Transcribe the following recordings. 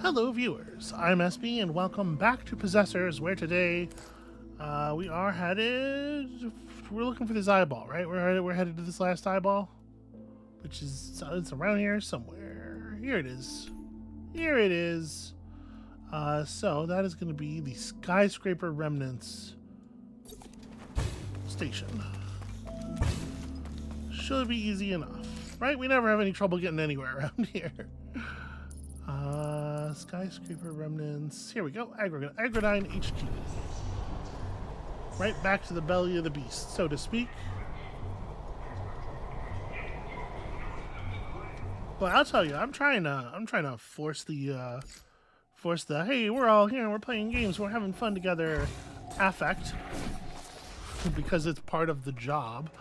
Hello, viewers. I'm SB, and welcome back to Possessors, where today we are headed. We're looking for this eyeball, right? We're headed to this last eyeball, which is it's around here somewhere. Here it is. Here it is. So that is going to be the Skyscraper Remnants station. Should be easy enough, right? We never have any trouble getting anywhere around here. Skyscraper Remnants. Here we go. Agrodine HQ. Right back to the belly of the beast, so to speak. But I'll tell you, I'm trying to force the hey, we're all here and we're playing games, we're having fun together affect, because it's part of the job.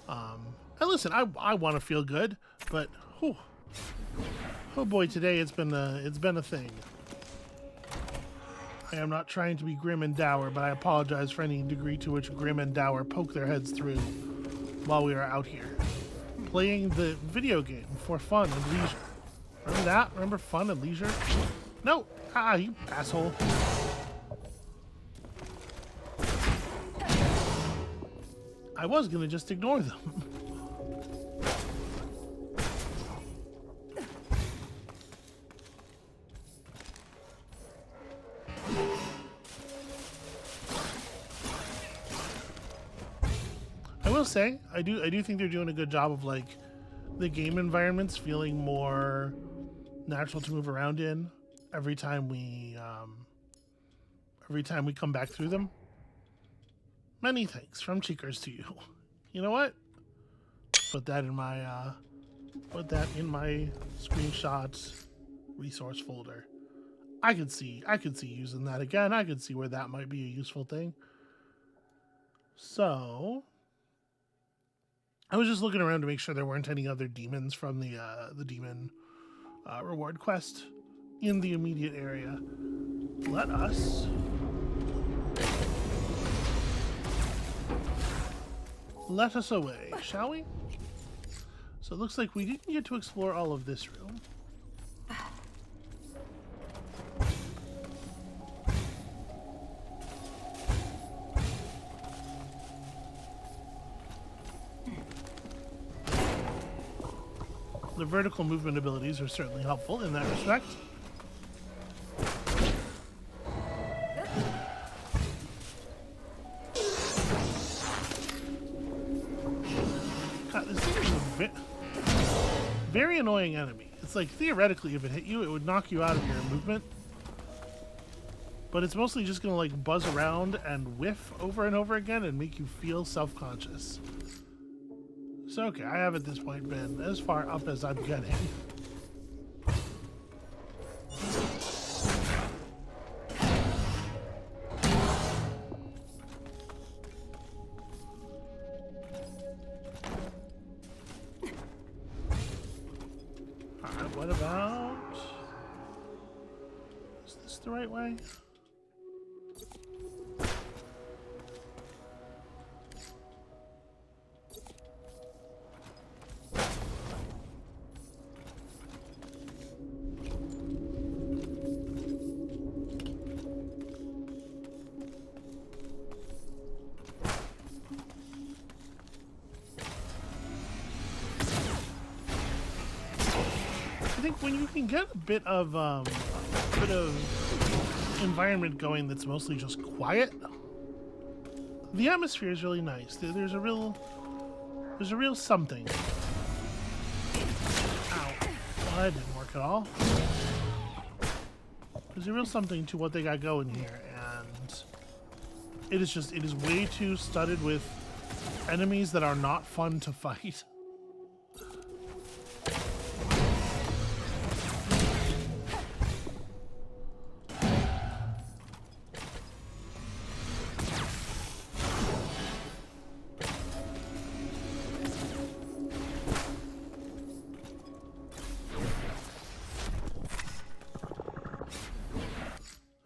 And listen, I want to feel good, but oh boy, today it's been a thing. I am not trying to be grim and dour, but I apologize for any degree to which grim and dour poke their heads through while we are out here playing the video game for fun and leisure. Remember that? Remember fun and leisure? No! Ah, you asshole. I was gonna just ignore them. I will say, I do think they're doing a good job of like the game environments feeling more natural to move around in every time we come back through them. Many thanks from Cheekers to you. You know what? Put that in my screenshots resource folder. I could see using that again. I could see where that might be a useful thing. So I was just looking around to make sure there weren't any other demons from the demon reward quest in the immediate area. Let us away, shall we? So it looks like we didn't get to explore all of this room. The vertical movement abilities are certainly helpful in that respect. God, this thing is a very annoying enemy. It's like, theoretically, if it hit you, it would knock you out of your movement. But it's mostly just going to like buzz around and whiff over and over again and make you feel self-conscious. So, okay, I have at this point been as far up as I'm getting. Alright, what about... Is this the right way? I think when you can get a bit of environment going that's mostly just quiet, the atmosphere is really nice. There's a real something. Ow. Well, that didn't work at all. There's a real something to what they got going here, and it is way too studded with enemies that are not fun to fight.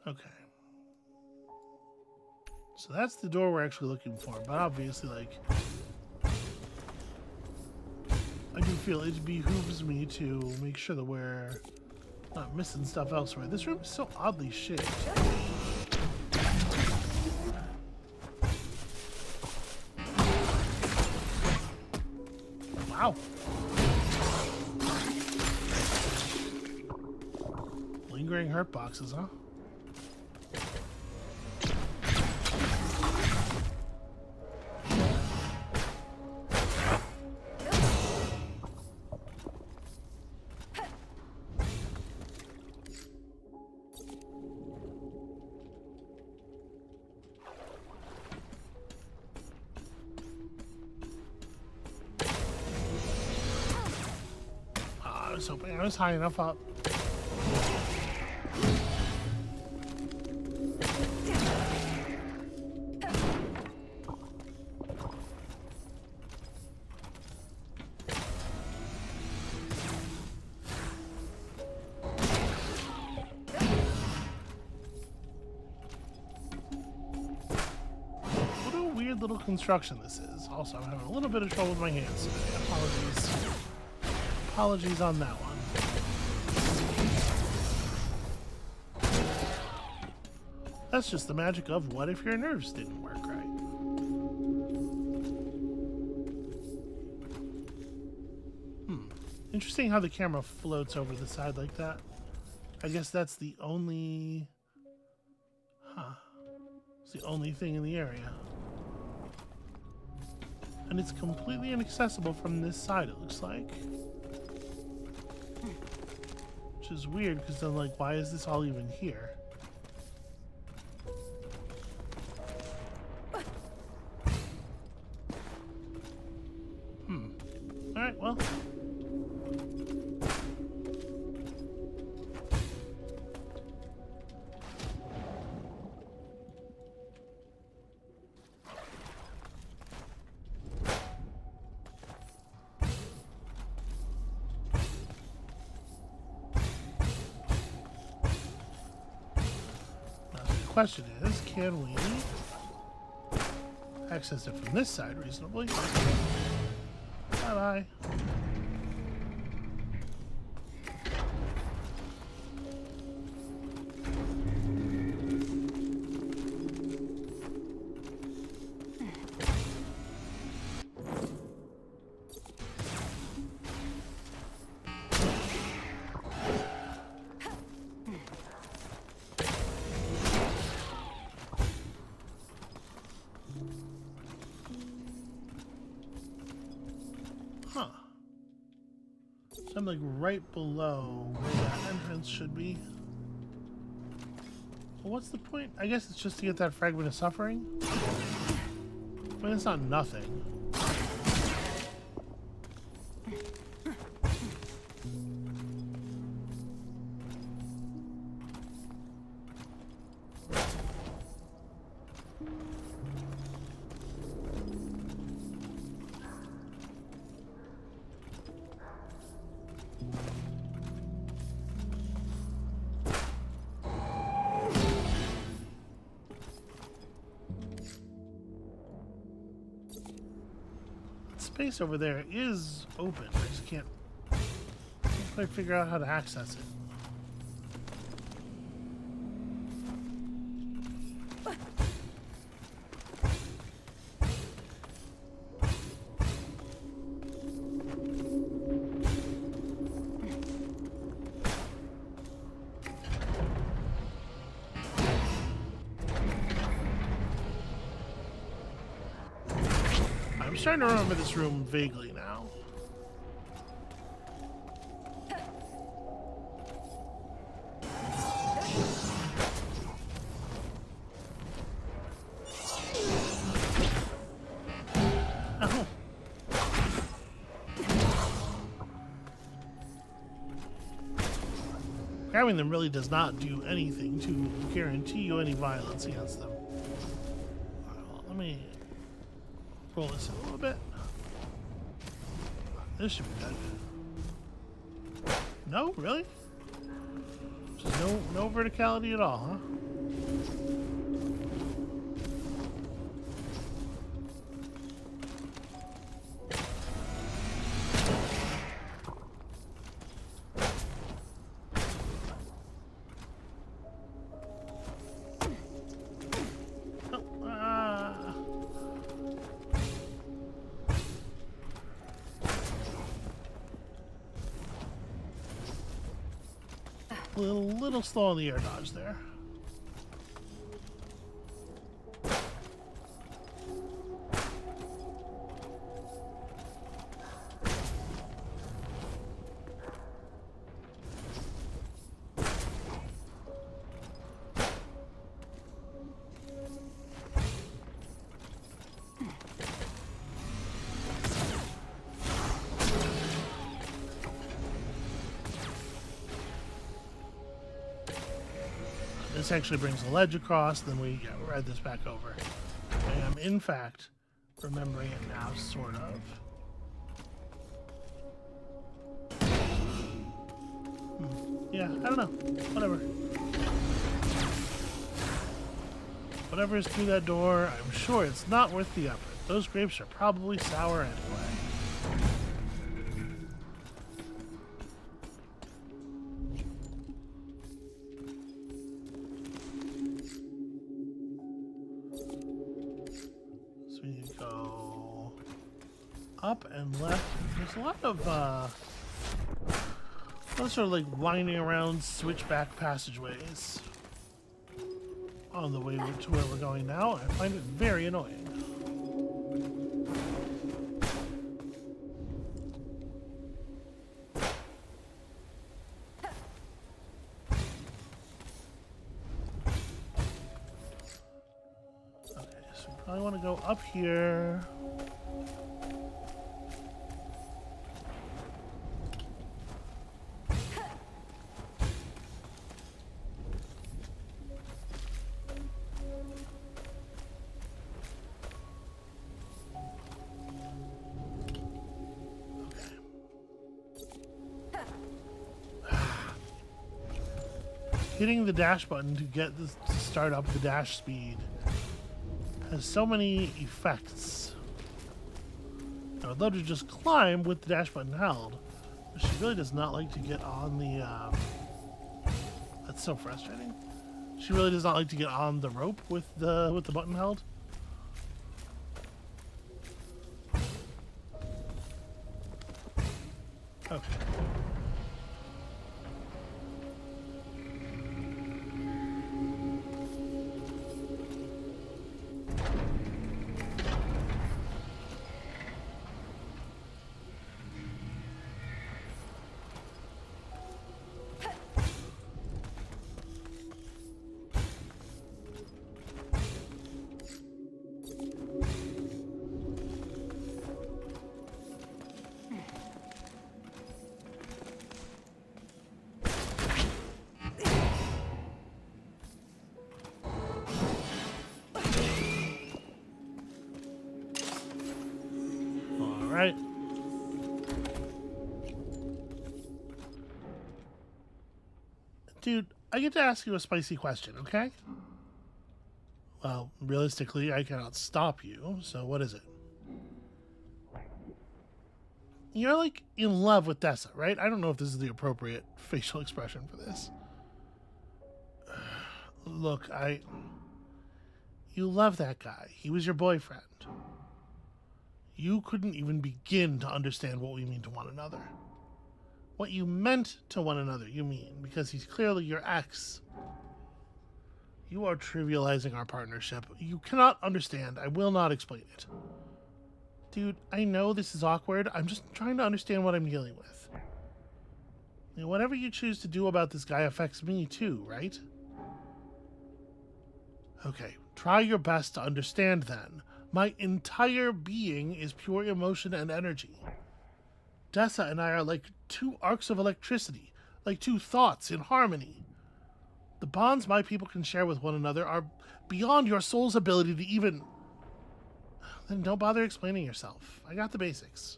Okay. So that's the door we're actually looking for, but obviously, like, I do feel it behooves me to make sure that we're Not missing stuff elsewhere. This room is so oddly shaped. Wow. Lingering hurt boxes, huh? I was hoping I was high enough up. What a weird little construction this is. Also, I'm having a little bit of trouble with my hands today. Apologies. Apologies on that one. That's just the magic of what if your nerves didn't work right. Interesting how the camera floats over the side like that. I guess that's the only... It's the only thing in the area. And it's completely inaccessible from this side, it looks like. Which is weird, because then, like, why is this all even here? Alright, well. The question is, can we access it from this side reasonably? Bye-bye. Huh. So I'm like right below where that entrance should be. Well, what's the point? I guess it's just to get that fragment of suffering. I mean, it's not nothing. Space over there is open. I just can't quite figure out how to access it. I'm starting to remember this room vaguely now. Oh. Grabbing them really does not do anything to guarantee you any violence against them. Well, let me roll this in a little bit. This should be good. No, really? Just no verticality at all, huh? Little slow on the air dodge there. This actually brings the ledge across, then we ride this back over. I am, in fact, remembering it now, sort of. Yeah, I don't know. Whatever. Whatever is through that door, I'm sure it's not worth the effort. Those grapes are probably sour anyway. Up and left. There's a lot of sort of like winding around switchback passageways on the way to where we're going now. I find it very annoying. Okay, so we probably want to go up here. Hitting the dash button to start up the dash speed has so many effects. I would love to just climb with the dash button held, but she really does not like to get on the. That's so frustrating. She really does not like to get on the rope with the button held. Okay. Right. Dude, I get to ask you a spicy question, okay? Well, realistically, I cannot stop you, so what is it? You're, like, in love with Dessa, right? I don't know if this is the appropriate facial expression for this. Look, you love that guy. He was your boyfriend. You couldn't even begin to understand what we mean to one another. What you meant to one another, you mean, because he's clearly your ex. You are trivializing our partnership. You cannot understand. I will not explain it. Dude, I know this is awkward. I'm just trying to understand what I'm dealing with. You know, whatever you choose to do about this guy affects me too, right? Okay, try your best to understand then. My entire being is pure emotion and energy. Dessa and I are like two arcs of electricity, like two thoughts in harmony. The bonds my people can share with one another are beyond your soul's ability to even... Then don't bother explaining yourself. I got the basics.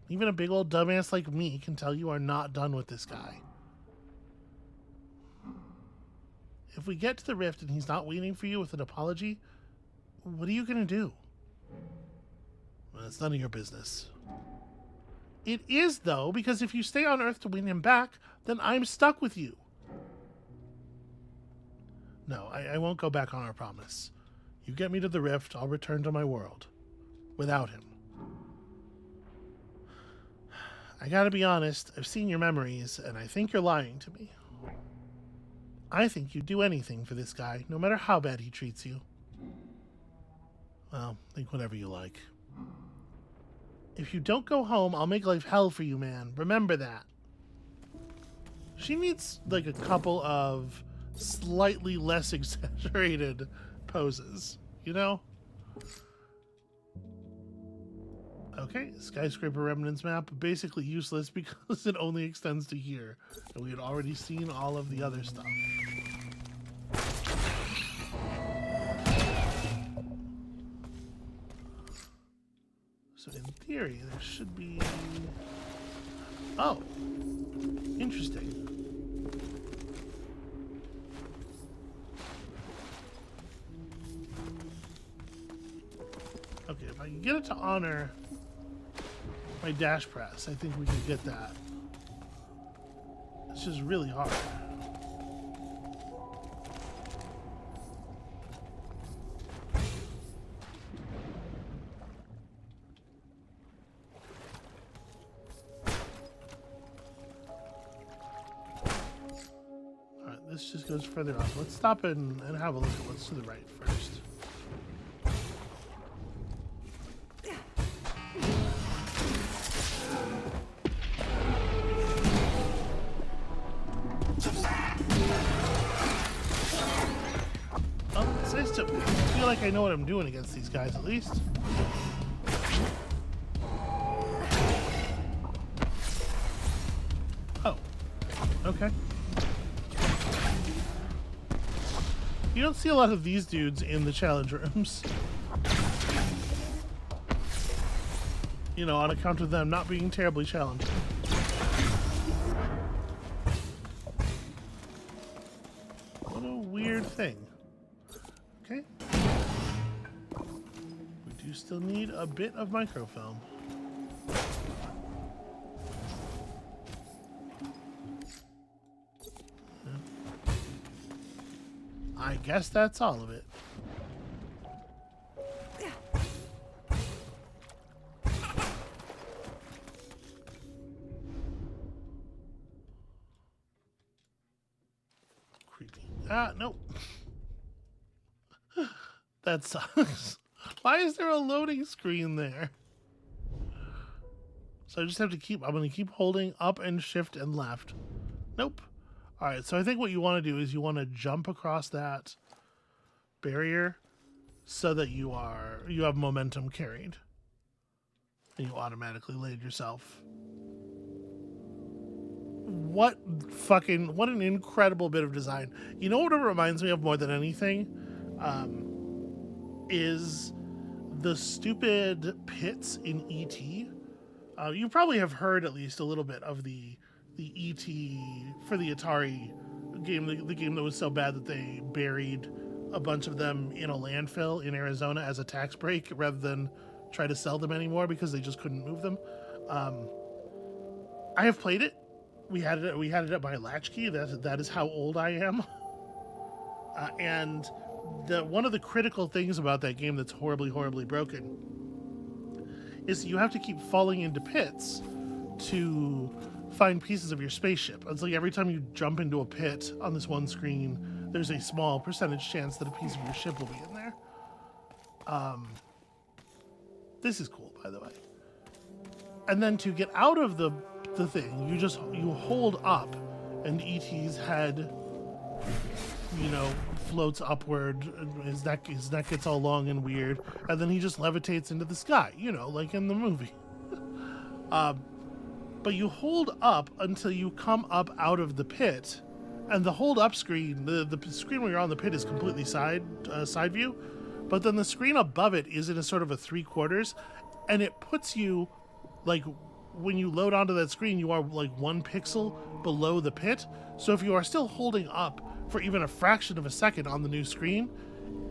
Even a big old dumbass like me can tell you are not done with this guy. If we get to the rift and he's not waiting for you with an apology, what are you going to do? Well, it's none of your business. It is, though, because if you stay on Earth to win him back, then I'm stuck with you. No, I won't go back on our promise. You get me to the rift, I'll return to my world. Without him. I gotta be honest, I've seen your memories, and I think you're lying to me. I think you'd do anything for this guy, no matter how bad he treats you. Well, think whatever you like. If you don't go home, I'll make life hell for you, man. Remember that. She needs, like, a couple of slightly less exaggerated poses, you know? Okay, Skyscraper Remnants map, basically useless because it only extends to here. And we had already seen all of the other stuff. So in theory, there should be... Oh! Interesting. Okay, if I can get it to honor my dash press, I think we can get that. It's just really hard. Alright, this just goes further up. Let's stop and have a look at what's to the right first. I feel like I know what I'm doing against these guys, at least. Oh. Okay. You don't see a lot of these dudes in the challenge rooms. You know, on account of them not being terribly challenging. What a weird thing. Okay. We do still need a bit of microfilm. Yeah. I guess that's all of it. Creepy. Ah, nope. That sucks. Why is there a loading screen there? So I just have to keep, I'm going to keep holding up and shift and left. Nope. All right, so I think what you want to do is you want to jump across that barrier so that you have momentum carried. And you automatically land yourself. What an incredible bit of design. You know what it reminds me of more than anything? Is the stupid pits in E.T. You probably have heard at least a little bit of the E.T. for the Atari game, the game that was so bad that they buried a bunch of them in a landfill in Arizona as a tax break rather than try to sell them anymore because they just couldn't move them. I have played it. We had it at my latchkey. That is how old I am. And one of the critical things about that game that's horribly, horribly broken is you have to keep falling into pits to find pieces of your spaceship. It's like every time you jump into a pit on this one screen, there's a small percentage chance that a piece of your ship will be in there. This is cool, by the way. And then to get out of the thing, you hold up, and E.T.'s head, you know, floats upward, his neck gets all long and weird, and then he just levitates into the sky, you know, like in the movie. But you hold up until you come up out of the pit, and the hold up screen, the screen where you're on the pit is completely side view, but then the screen above it is in a sort of a 3/4, and it puts you, like, when you load onto that screen, you are like 1 pixel below the pit. So if you are still holding up for even a fraction of a second on the new screen,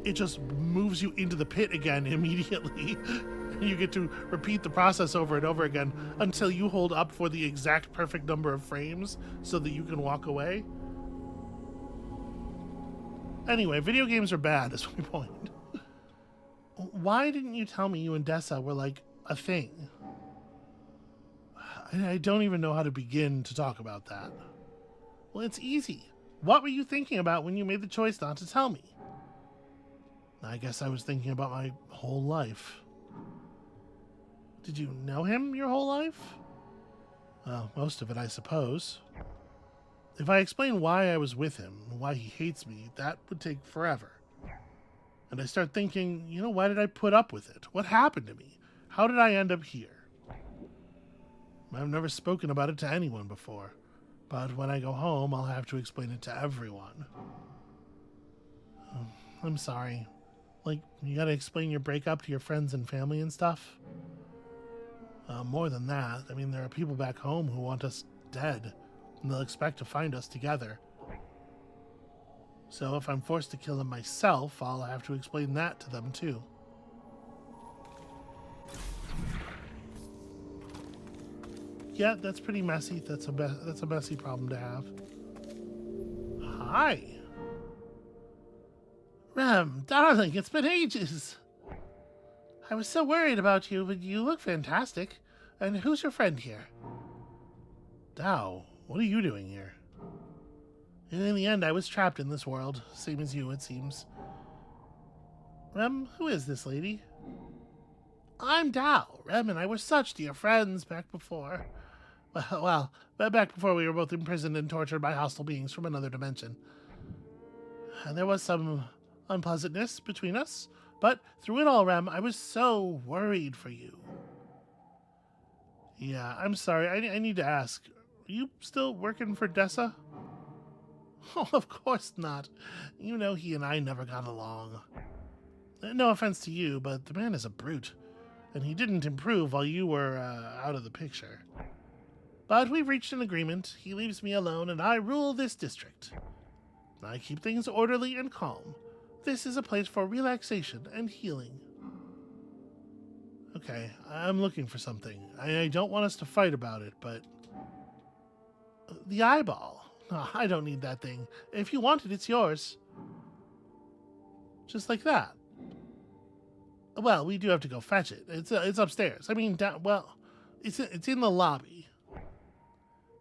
it just moves you into the pit again immediately. You get to repeat the process over and over again until you hold up for the exact perfect number of frames so that you can walk away. Anyway, video games are bad, is my point. Why didn't you tell me you and Dessa were like a thing? I don't even know how to begin to talk about that. Well, it's easy. What were you thinking about when you made the choice not to tell me? I guess I was thinking about my whole life. Did you know him your whole life? Well, most of it, I suppose. If I explain why I was with him, why he hates me, that would take forever. And I start thinking, why did I put up with it? What happened to me? How did I end up here? I've never spoken about it to anyone before, but when I go home, I'll have to explain it to everyone. I'm sorry. You gotta explain your breakup to your friends and family and stuff? More than that, there are people back home who want us dead, and they'll expect to find us together. So if I'm forced to kill them myself, I'll have to explain that to them too. Yeah, that's pretty messy. That's a messy problem to have. Hi. Rem, darling, it's been ages. I was so worried about you, but you look fantastic. And who's your friend here? Dao, what are you doing here? And in the end, I was trapped in this world, same as you, it seems. Rem, who is this lady? I'm Dao. Rem and I were such dear friends back before. Well, back before we were both imprisoned and tortured by hostile beings from another dimension. And there was some unpleasantness between us, but through it all, Rem, I was so worried for you. Yeah, I'm sorry. I need to ask. Are you still working for Dessa? Oh, of course not. You know he and I never got along. No offense to you, but the man is a brute, and he didn't improve while you were out of the picture. But we've reached an agreement. He leaves me alone, and I rule this district. I keep things orderly and calm. This is a place for relaxation and healing. Okay, I'm looking for something. I don't want us to fight about it, but... The eyeball. Oh, I don't need that thing. If you want it, it's yours. Just like that. Well, we do have to go fetch it. It's upstairs. It's in the lobby.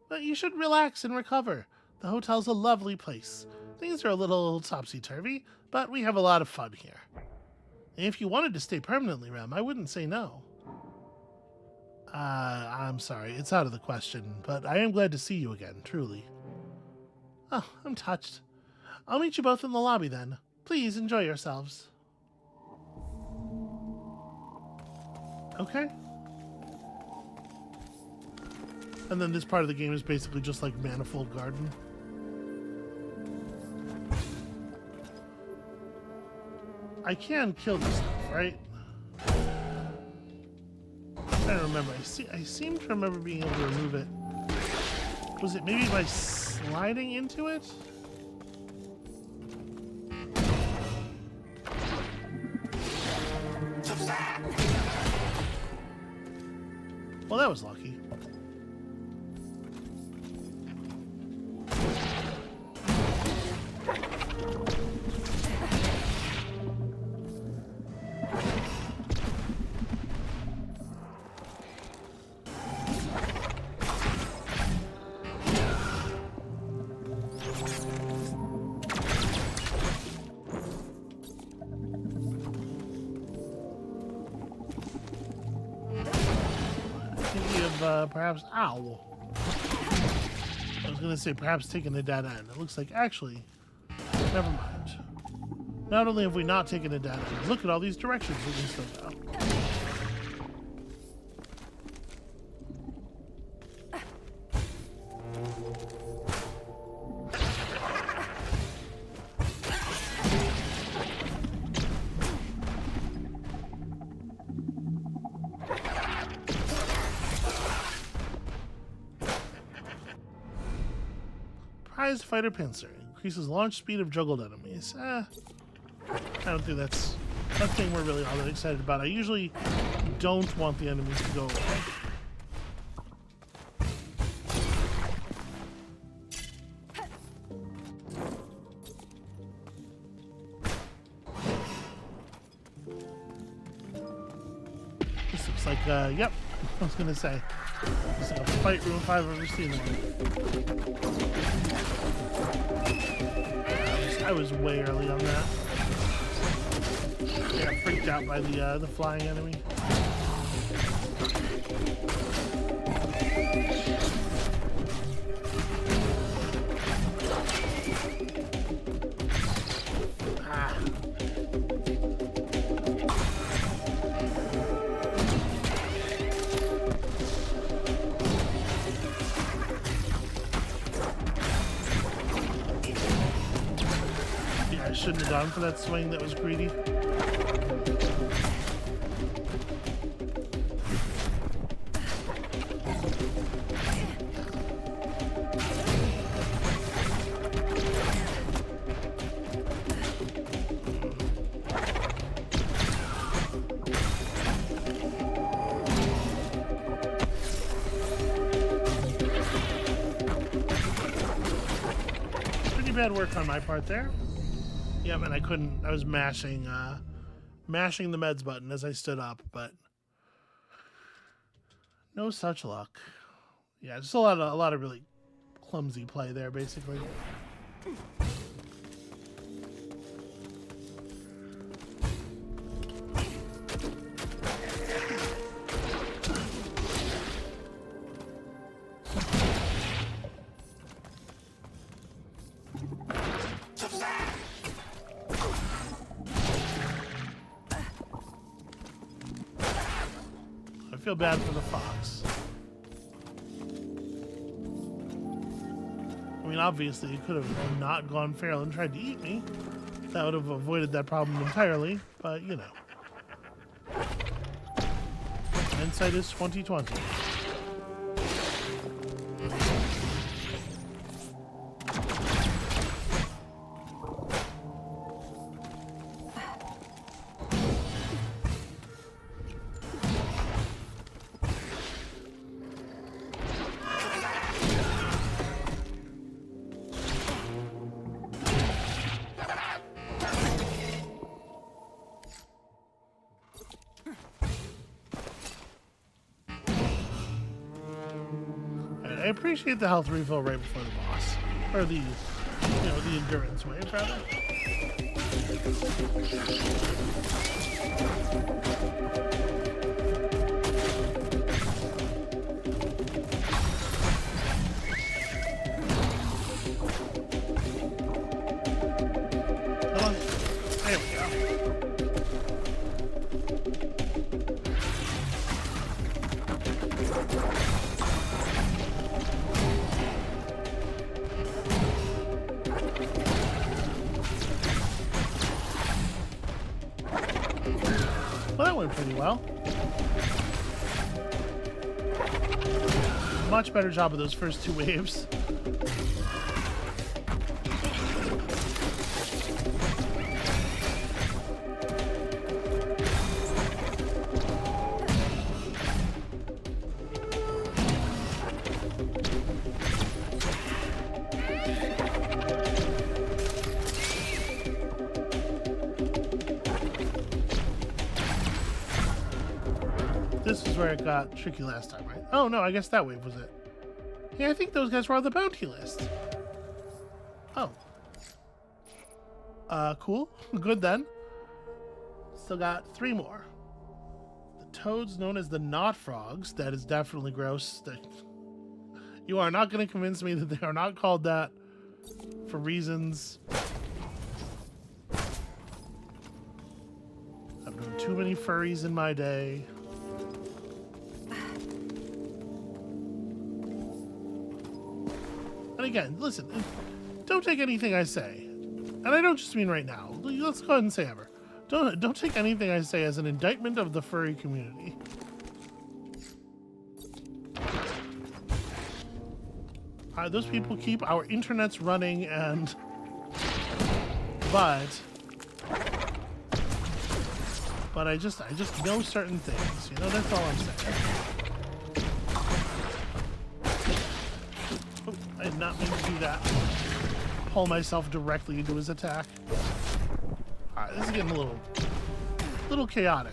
But you should relax and recover. The hotel's a lovely place. Things are a little topsy-turvy, but we have a lot of fun here. If you wanted to stay permanently, Rem, I wouldn't say no. I'm sorry, it's out of the question, but I am glad to see you again, truly. Oh, I'm touched. I'll meet you both in the lobby then. Please enjoy yourselves. Okay. And then this part of the game is basically just like Manifold Garden. I can kill this stuff, right? I don't remember. I seem to remember being able to remove it. Was it maybe by sliding into it? Well, that was lucky. Perhaps, ow. I was going to say perhaps taking the dead end. It looks like, actually, never mind. Not only have we not taken a dead end, look at all these directions we can still go. Prized Fighter Pincer. Increases launch speed of juggled enemies. I don't think that's a thing we're really all that excited about. I usually don't want the enemies to go away. This looks like, yep, I was gonna say. It's like a fight room if I've ever seen one. I was way early on that. I got freaked out by the flying enemy. I shouldn't have gone for that swing, that was greedy. Pretty bad work on my part there. Yep, and I couldn't. I was mashing the meds button as I stood up, but no such luck. Yeah, just a lot of really clumsy play there, basically. I feel bad for the fox. I mean, obviously, it could have not gone feral and tried to eat me. That would have avoided that problem entirely, but you know. Hindsight is 2020. I appreciate the health refill right before the boss. Or the, the endurance wave, rather. Come on. There we go. Well, that went pretty well. Much better job of those first two waves. This is where it got tricky last time, right? Oh no, I guess that wave was it. Yeah, I think those guys were on the bounty list. Oh. Cool. Good then. Still got 3 more. The toads known as the knot frogs. That is definitely gross. You are not going to convince me that they are not called that for reasons. I've known too many furries in my day. And again, listen, don't take anything I say, and I don't just mean right now. Let's go ahead and say ever. Don't take anything I say as an indictment of the furry community. Those people keep our internets running, and but I just know certain things. You know, that's all I'm saying. I did not mean to do that. Pull myself directly into his attack. Alright, this is getting a little chaotic.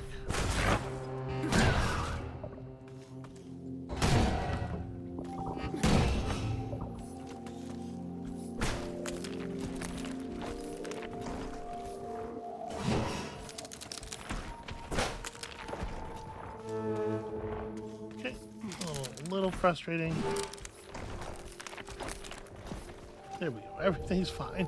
frustrating. There we go. Everything's fine.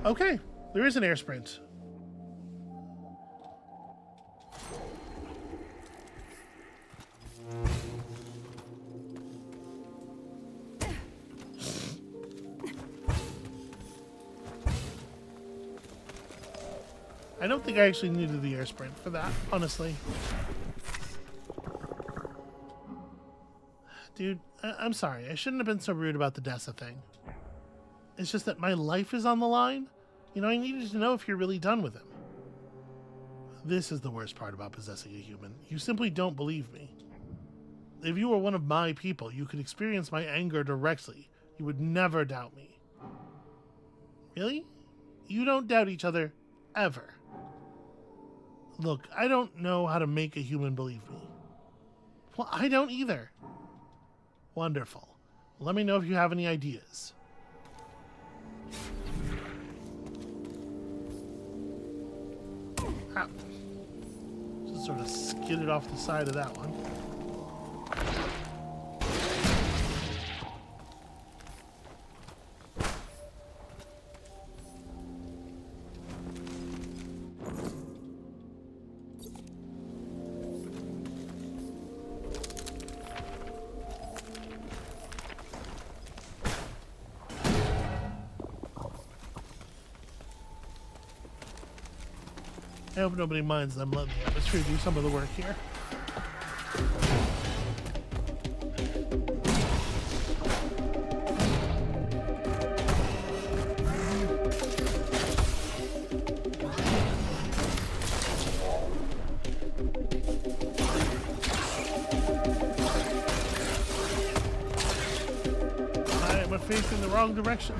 Okay, there is an air sprint. I don't think I actually needed the air sprint for that, honestly. Dude, I'm sorry. I shouldn't have been so rude about the Dessa thing. It's just that my life is on the line. You know, I needed to know if you're really done with him. This is the worst part about possessing a human. You simply don't believe me. If you were one of my people, you could experience my anger directly. You would never doubt me. Really? You don't doubt each other, ever. Look, I don't know how to make a human believe me. Well, I don't either. Wonderful. Let me know if you have any ideas. Ow. Just sort of skidded off the side of that one. I hope nobody minds them letting the atmosphere do some of the work here. I am facing the wrong direction.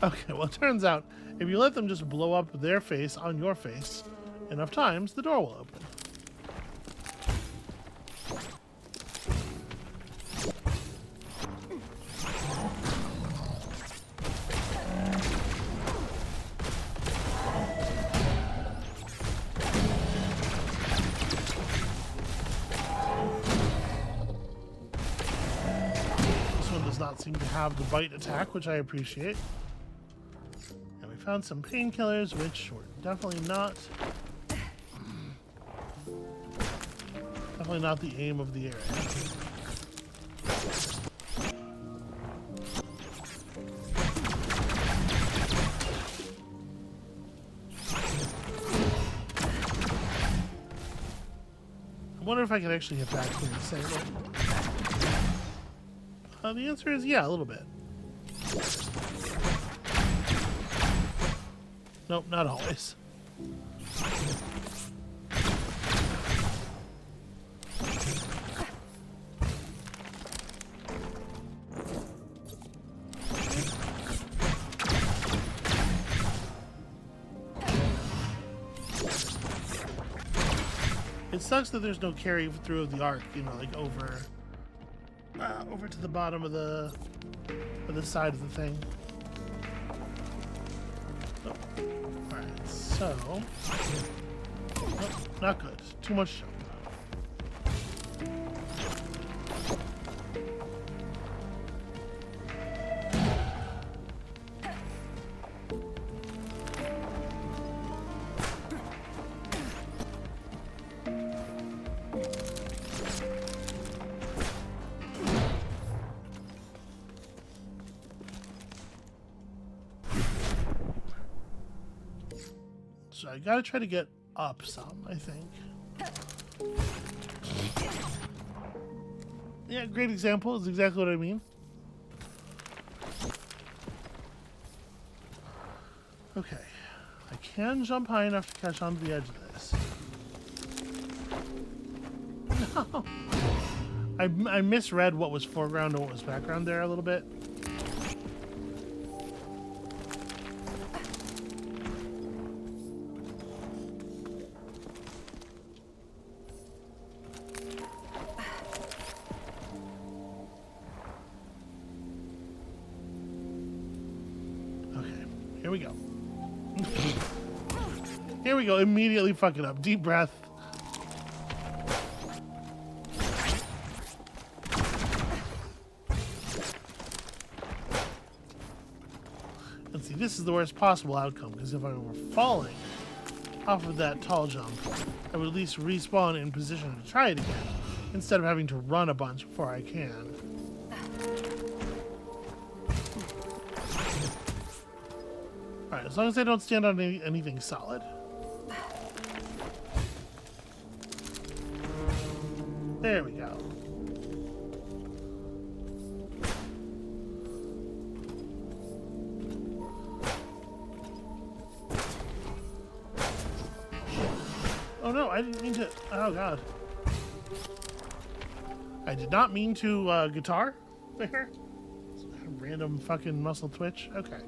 Okay, well, it turns out if you let them just blow up their face on your face enough times, the door will open. This one does not seem to have the bite attack, which I appreciate. Found some painkillers, which were definitely not the aim of the area. I wonder if I can actually hit back and say it. The answer is yeah, a little bit. Nope, not always. It sucks that there's no carry through of the arc, you know, like over to the bottom of the side of the thing. So, oh, not good. Too much jump. So I gotta try to get up some, I think. Yeah, great example is exactly what I mean. Okay. I can jump high enough to catch onto the edge of this. No! I misread what was foreground and what was background there a little bit. Here we go. Here we go. Immediately fuck it up. Deep breath. See, this is the worst possible outcome, because if I were falling off of that tall jump, I would at least respawn in position to try it again, instead of having to run a bunch before I can. Alright, as long as I don't stand on anything solid. There we go. Oh no, I didn't mean to. Oh god. I did not mean to guitar there. Random fucking muscle twitch. Okay.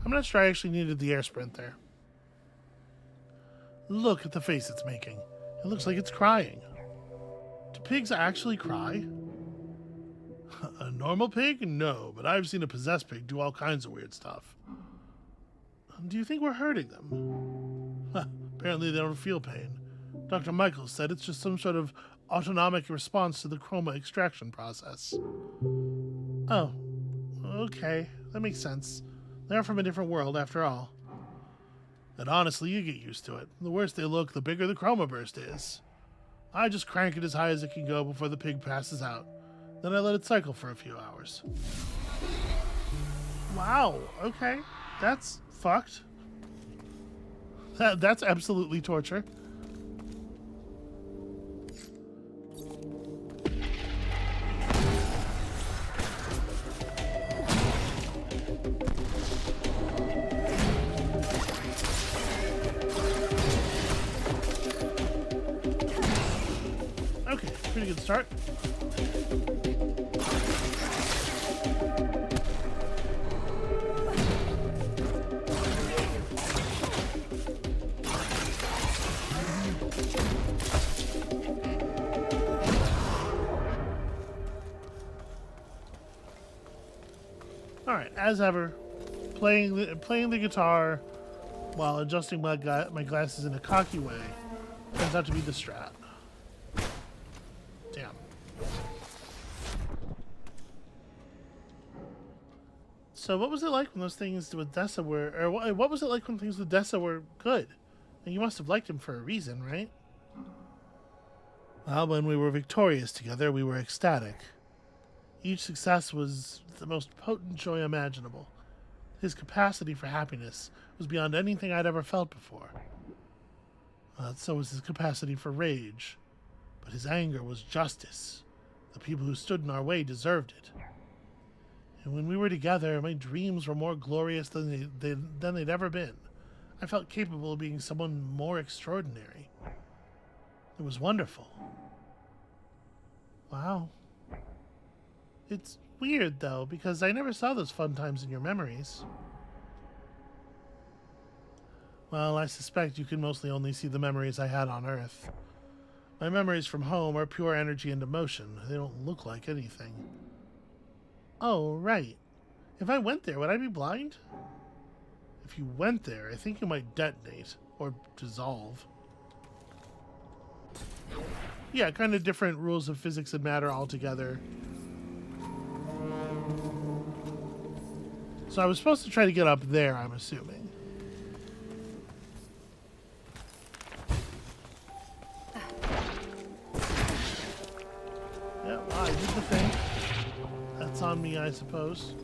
I'm not sure I actually needed the air sprint there. Look at the face it's making. It looks like it's crying. Do pigs actually cry? A normal pig? No, but I've seen a possessed pig do all kinds of weird stuff. Do you think we're hurting them? Apparently they don't feel pain. Dr. Michaels said it's just some sort of autonomic response to the chroma extraction process. Oh, okay. That makes sense. They're from a different world, after all. And honestly, you get used to it. The worse they look, the bigger the chroma burst is. I just crank it as high as it can go before the pig passes out. Then I let it cycle for a few hours. Wow, okay. That's fucked. That's absolutely torture. Okay, pretty good start. Alright, as ever, playing the guitar while adjusting my glasses in a cocky way turns out to be the strat. Damn. So what was it like when those things with Dessa were, or what was it like when things with Dessa were good? And you must have liked him for a reason, right? Well, when we were victorious together, we were ecstatic. Each success was the most potent joy imaginable. His capacity for happiness was beyond anything I'd ever felt before. So was his capacity for rage. But his anger was justice. The people who stood in our way deserved it. And when we were together, my dreams were more glorious than they'd ever been. I felt capable of being someone more extraordinary. It was wonderful. Wow. It's weird, though, because I never saw those fun times in your memories. Well, I suspect you can mostly only see the memories I had on Earth. My memories from home are pure energy and emotion. They don't look like anything. Oh, right. If I went there, would I be blind? If you went there, I think you might detonate. Or dissolve. Yeah, kind of different rules of physics and matter altogether. So I was supposed to try to get up there, I'm assuming. Yeah, well, I did the thing. That's on me, I suppose.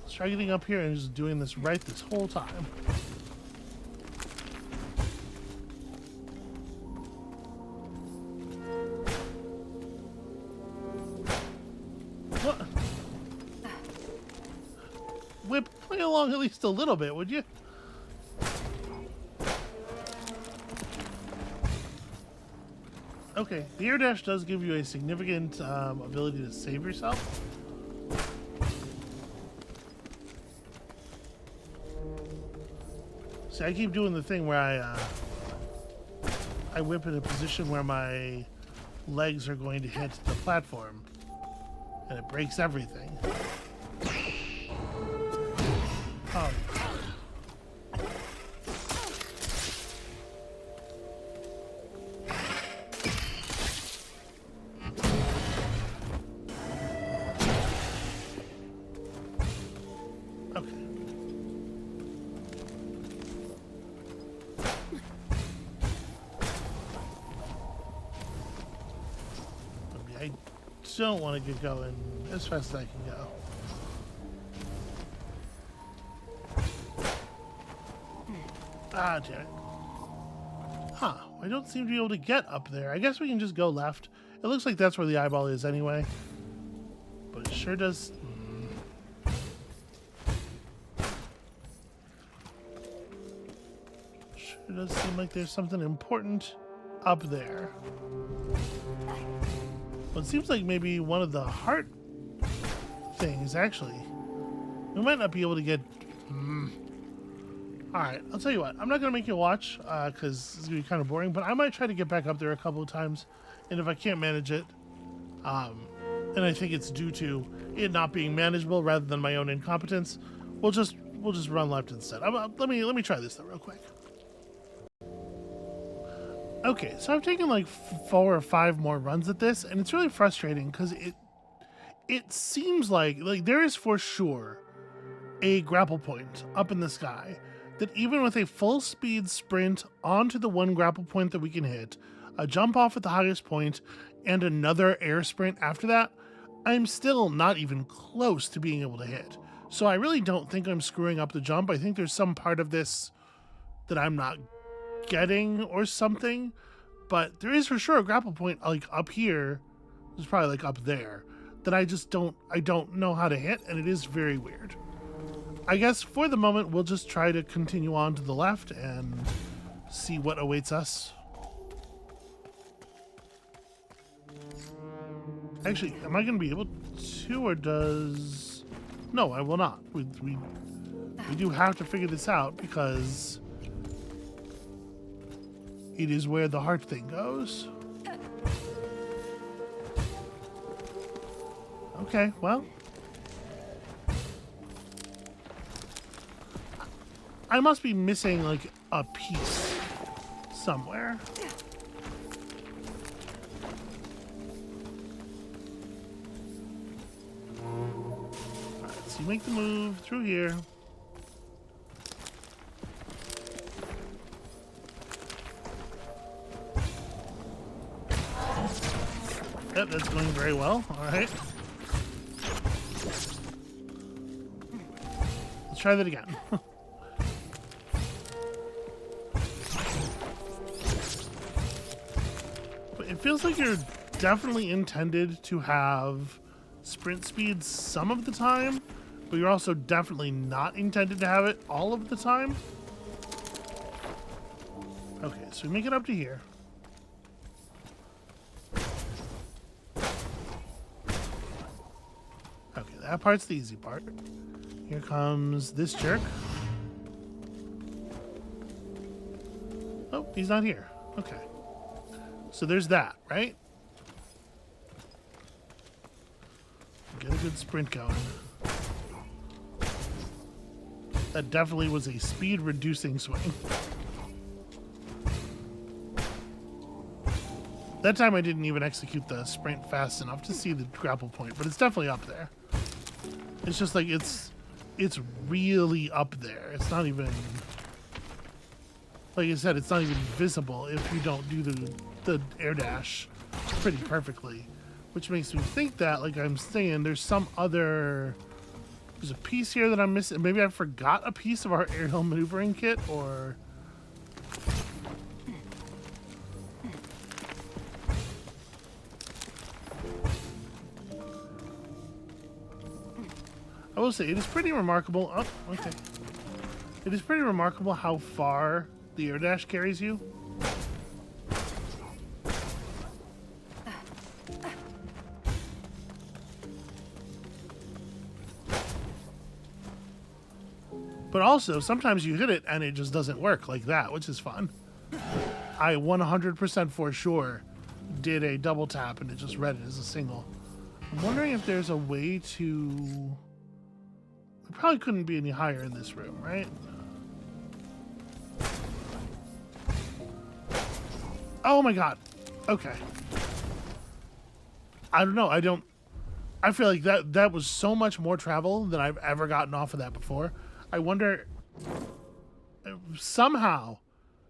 Try getting up here and just doing this right this whole time. What? Whip, play along at least a little bit, would you? Okay, the air dash does give you a significant ability to save yourself. See, I keep doing the thing where I whip in a position where my legs are going to hit the platform, and it breaks everything. Oh. I don't want to get going as fast as I can go. Ah, damn it. Huh. I don't seem to be able to get up there. I guess we can just go left. It looks like that's where the eyeball is anyway. But it sure does... Sure does seem like there's something important up there. Well, it seems like maybe one of the heart things, actually. We might not be able to get... Alright, I'll tell you what. I'm not going to make you watch, because it's going to be kind of boring, but I might try to get back up there a couple of times. And if I can't manage it, and I think it's due to it not being manageable rather than my own incompetence, we'll just run left instead. Let me try this though real quick. Okay, so I've taken like 4 or 5 more runs at this, and it's really frustrating because it seems like there is for sure a grapple point up in the sky that even with a full speed sprint onto the one grapple point that we can hit, a jump off at the highest point, and another air sprint after that, I'm still not even close to being able to hit. So I really don't think I'm screwing up the jump. I think there's some part of this that I'm not getting or something, but there is for sure a grapple point like up here. There's probably like up there that I don't know how to hit, and it is very weird. I guess for the moment we'll just try to continue on to the left and see what awaits us. Actually, am I going to be able to, or does... No, I will not. We do have to figure this out because it is where the heart thing goes. Okay, well. I must be missing, like, a piece somewhere. Alright, so you make the move through here. Yep, that's going very well. Alright. Let's try that again. It feels like you're definitely intended to have sprint speed some of the time, but you're also definitely not intended to have it all of the time. Okay, so we make it up to here. Okay, that part's the easy part. Here comes this jerk. Oh, he's not here. Okay. So there's that, right? Get a good sprint going. That definitely was a speed reducing swing. That time I didn't even execute the sprint fast enough to see the grapple point, but it's definitely up there. It's just like it's really up there. It's not even, like I said, it's not even visible if you don't do the air dash pretty perfectly, which makes me think that, like I'm saying, there's a piece here that I'm missing. Maybe I forgot a piece of our aerial maneuvering kit, or I will say it is pretty remarkable. Oh, okay. It is pretty remarkable how far the air dash carries you. But also, sometimes you hit it and it just doesn't work like that, which is fun. I 100% for sure did a double tap and it just read it as a single. I'm wondering if there's a way to... We probably couldn't be any higher in this room, right? Oh my god. Okay. I don't know. I feel like that was so much more travel than I've ever gotten off of that before. I wonder if somehow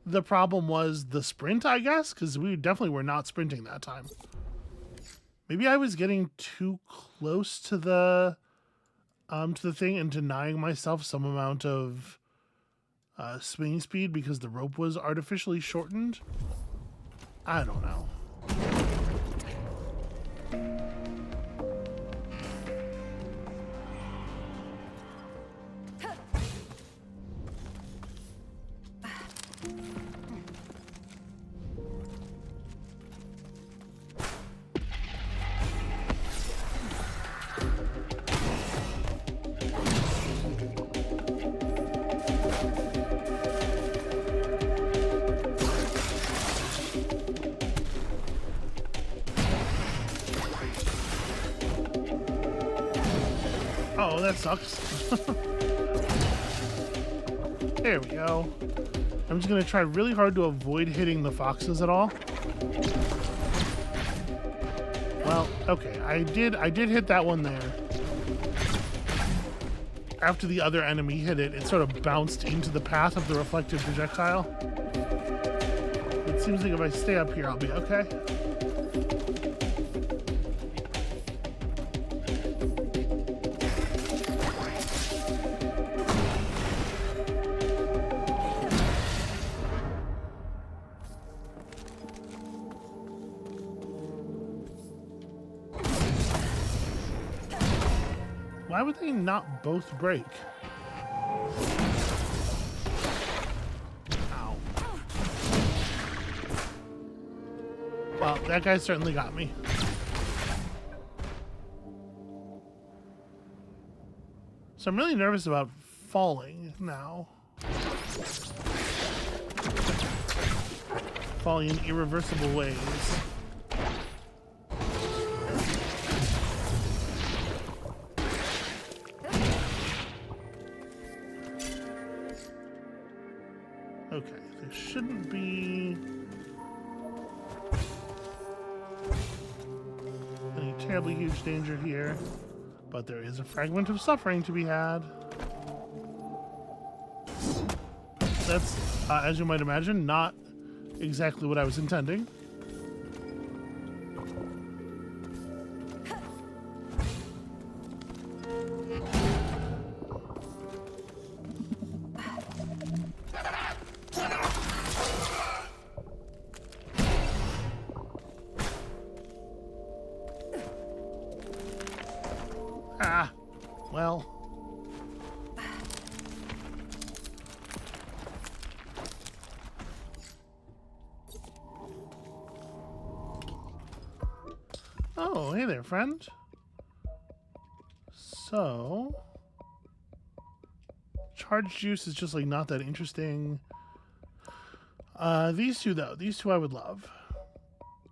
the problem was the sprint, I guess, because we definitely were not sprinting that time. Maybe I was getting too close to the thing and denying myself some amount of swinging speed because the rope was artificially shortened. I don't know. Oh, that sucks. There we go. I'm just gonna try really hard to avoid hitting the foxes at all. Well, okay, I did hit that one there. After the other enemy hit it, it sort of bounced into the path of the reflected projectile. It seems like if I stay up here, I'll be okay. Why would they not both break? Ow. Well, that guy certainly got me. So I'm really nervous about falling now. Falling in irreversible ways. Okay, there shouldn't be any terribly huge danger here, but there is a fragment of suffering to be had. That's, as you might imagine, not exactly what I was intending. Ah, well. Oh, hey there, friend. So, charged juice is just like not that interesting. These two though, these two I would love.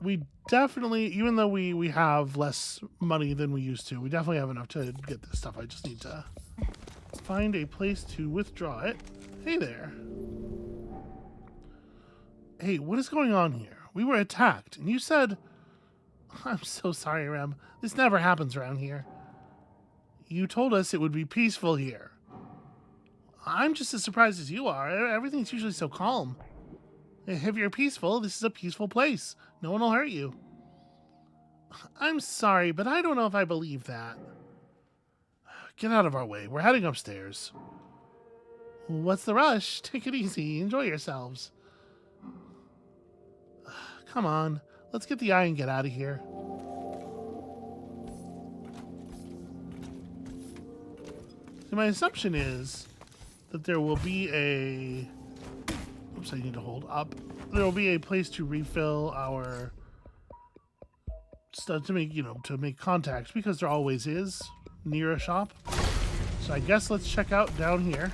We definitely, even though we have less money than we used to, we definitely have enough to get this stuff. I just need to find a place to withdraw it. Hey there. Hey, what is going on here? We were attacked, and you said... I'm so sorry, Rem. This never happens around here. You told us it would be peaceful here. I'm just as surprised as you are. Everything's usually so calm. If you're peaceful, this is a peaceful place. No one will hurt you. I'm sorry, but I don't know if I believe that. Get out of our way. We're heading upstairs. What's the rush? Take it easy. Enjoy yourselves. Come on. Let's get the eye and get out of here. So my assumption is that there will be a... Oops, I need to hold up. There will be a place to refill our stuff to make, to make contacts, because there always is near a shop. So I guess let's check out down here.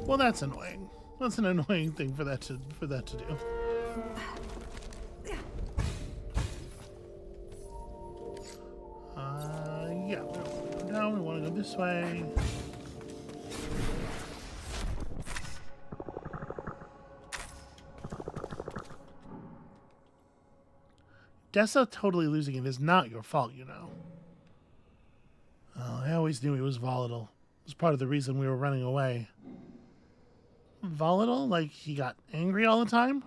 Well, that's annoying. That's an annoying thing for that to do. Yeah, we don't want to go down. We want to go this way. Dessa totally losing it is not your fault, you know. Oh, I always knew he was volatile. It was part of the reason we were running away. Volatile? Like he got angry all the time?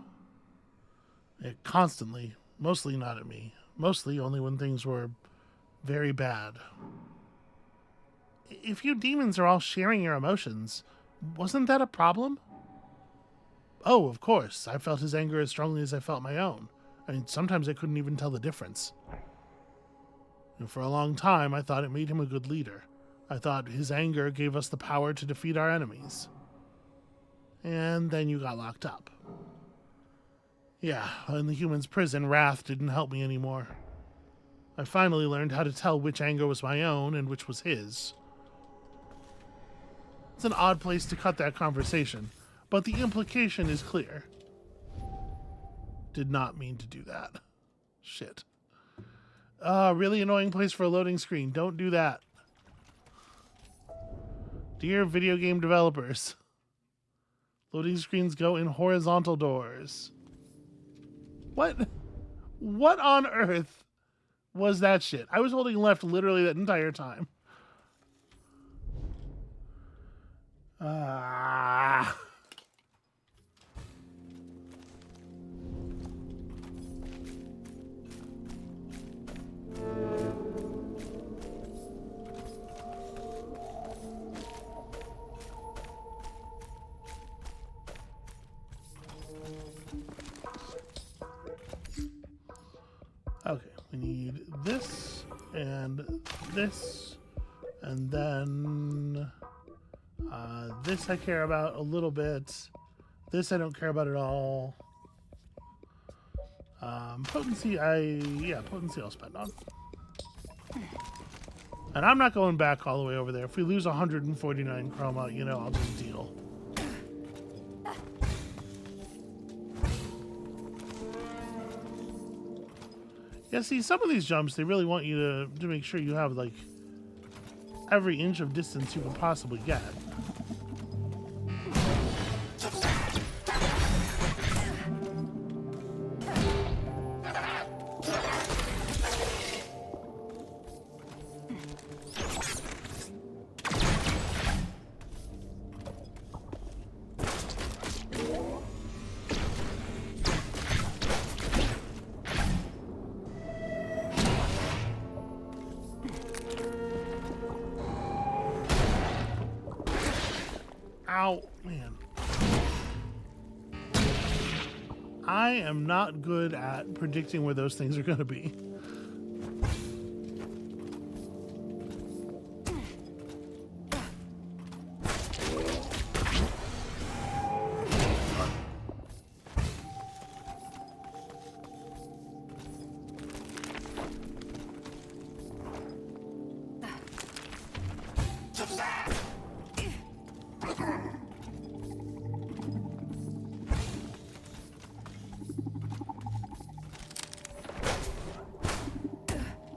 Constantly. Mostly not at me. Mostly only when things were very bad. If you demons are all sharing your emotions, wasn't that a problem? Oh, of course. I felt his anger as strongly as I felt my own. I mean, sometimes I couldn't even tell the difference. And for a long time, I thought it made him a good leader. I thought his anger gave us the power to defeat our enemies. And then you got locked up. Yeah, in the human's prison, wrath didn't help me anymore. I finally learned how to tell which anger was my own and which was his. It's an odd place to cut that conversation, but the implication is clear. Did not mean to do that. Shit. Really annoying place for a loading screen. Don't do that. Dear video game developers, loading screens go in horizontal doors. What on earth was that shit? I was holding left literally that entire time. Okay, we need this, and then this I care about a little bit. This I don't care about at all. Potency, potency I'll spend on. And I'm not going back all the way over there. If we lose 149 chroma, you know, I'll just deal. Yeah, see, some of these jumps, they really want you to make sure you have, like, every inch of distance you can possibly get. Ow, man. I am not good at predicting where those things are going to be.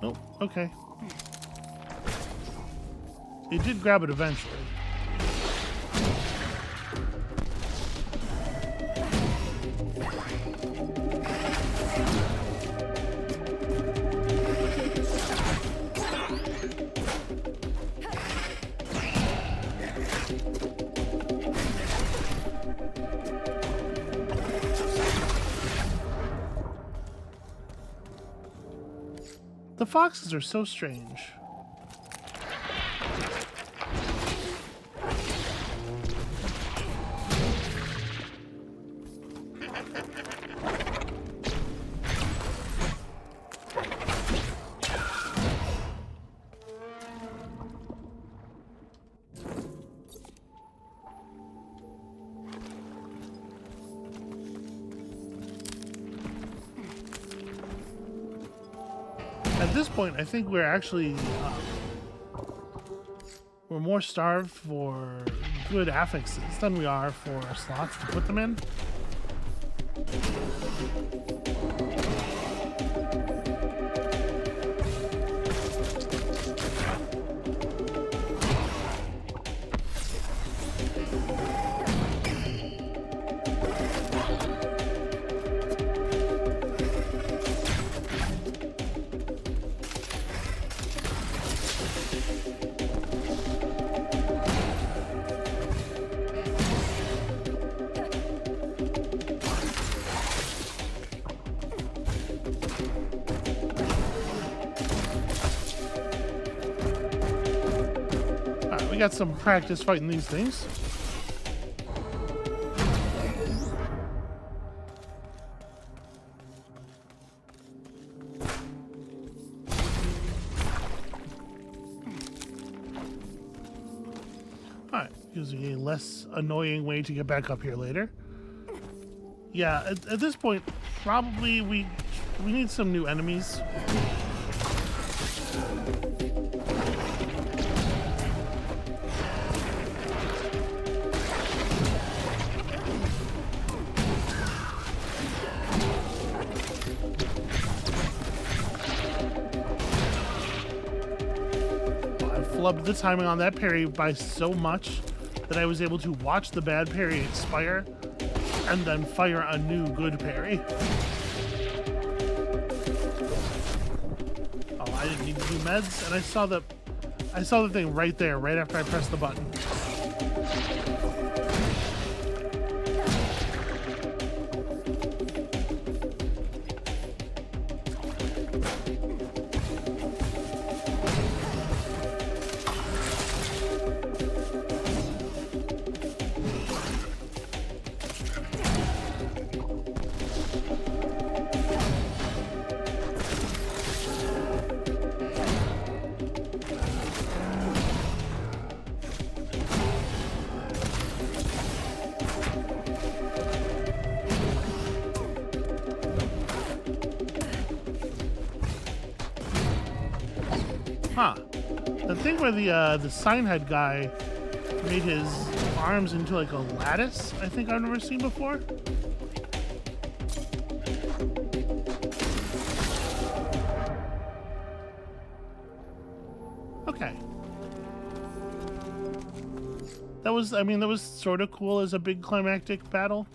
Oh, okay. It did grab it eventually. The foxes are so strange. At this point, I think we're actually we're more starved for good affixes than we are for slots to put them in. We got some practice fighting these things. Alright, using a less annoying way to get back up here later. Yeah, at this point, probably we need some new enemies. Flubbed the timing on that parry by so much that I was able to watch the bad parry expire and then fire a new good parry. Oh, I didn't need to do meds, and I saw the thing right there, right after I pressed the button. Huh. The thing where the sign head guy made his arms into like a lattice, I think I've never seen before. Okay. That was sort of cool as a big climactic battle.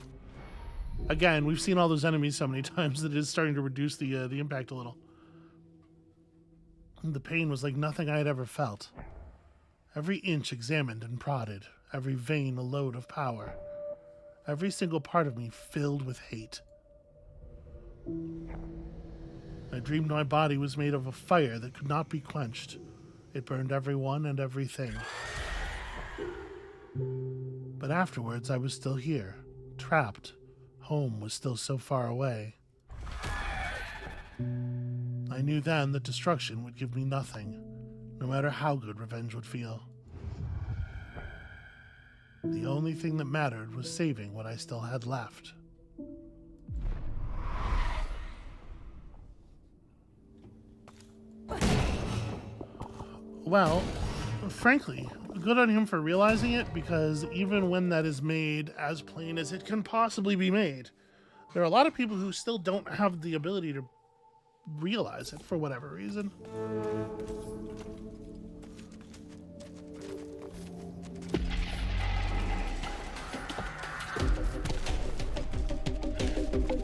Again, we've seen all those enemies so many times that it is starting to reduce the impact a little. The pain was like nothing I had ever felt. Every inch examined and prodded, every vein a load of power, every single part of me filled with hate. I dreamed my body was made of a fire that could not be quenched. It burned everyone and everything. But afterwards, I was still here, trapped. Home was still so far away. I knew then that destruction would give me nothing, no matter how good revenge would feel. The only thing that mattered was saving what I still had left. Well, frankly, good on him for realizing it, because even when that is made as plain as it can possibly be made, there are a lot of people who still don't have the ability to realize it for whatever reason.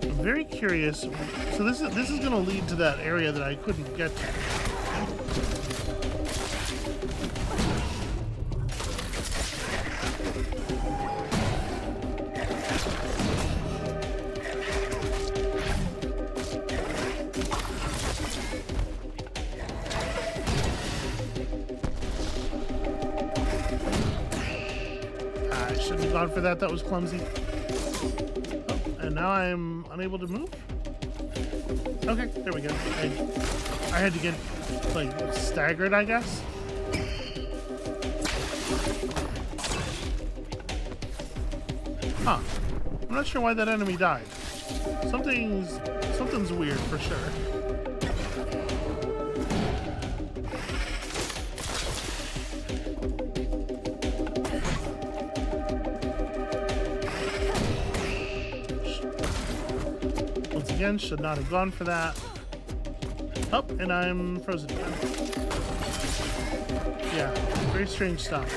I'm very curious. So this is going to lead to that area that I couldn't get to. For that was clumsy. Oh, and now I'm unable to move? Okay, there we go. I had to get, like, staggered, I guess. Huh. I'm not sure why that enemy died. Something's weird for sure. again. Should not have gone for that. Oh, and I'm frozen again. Yeah, very strange stuff.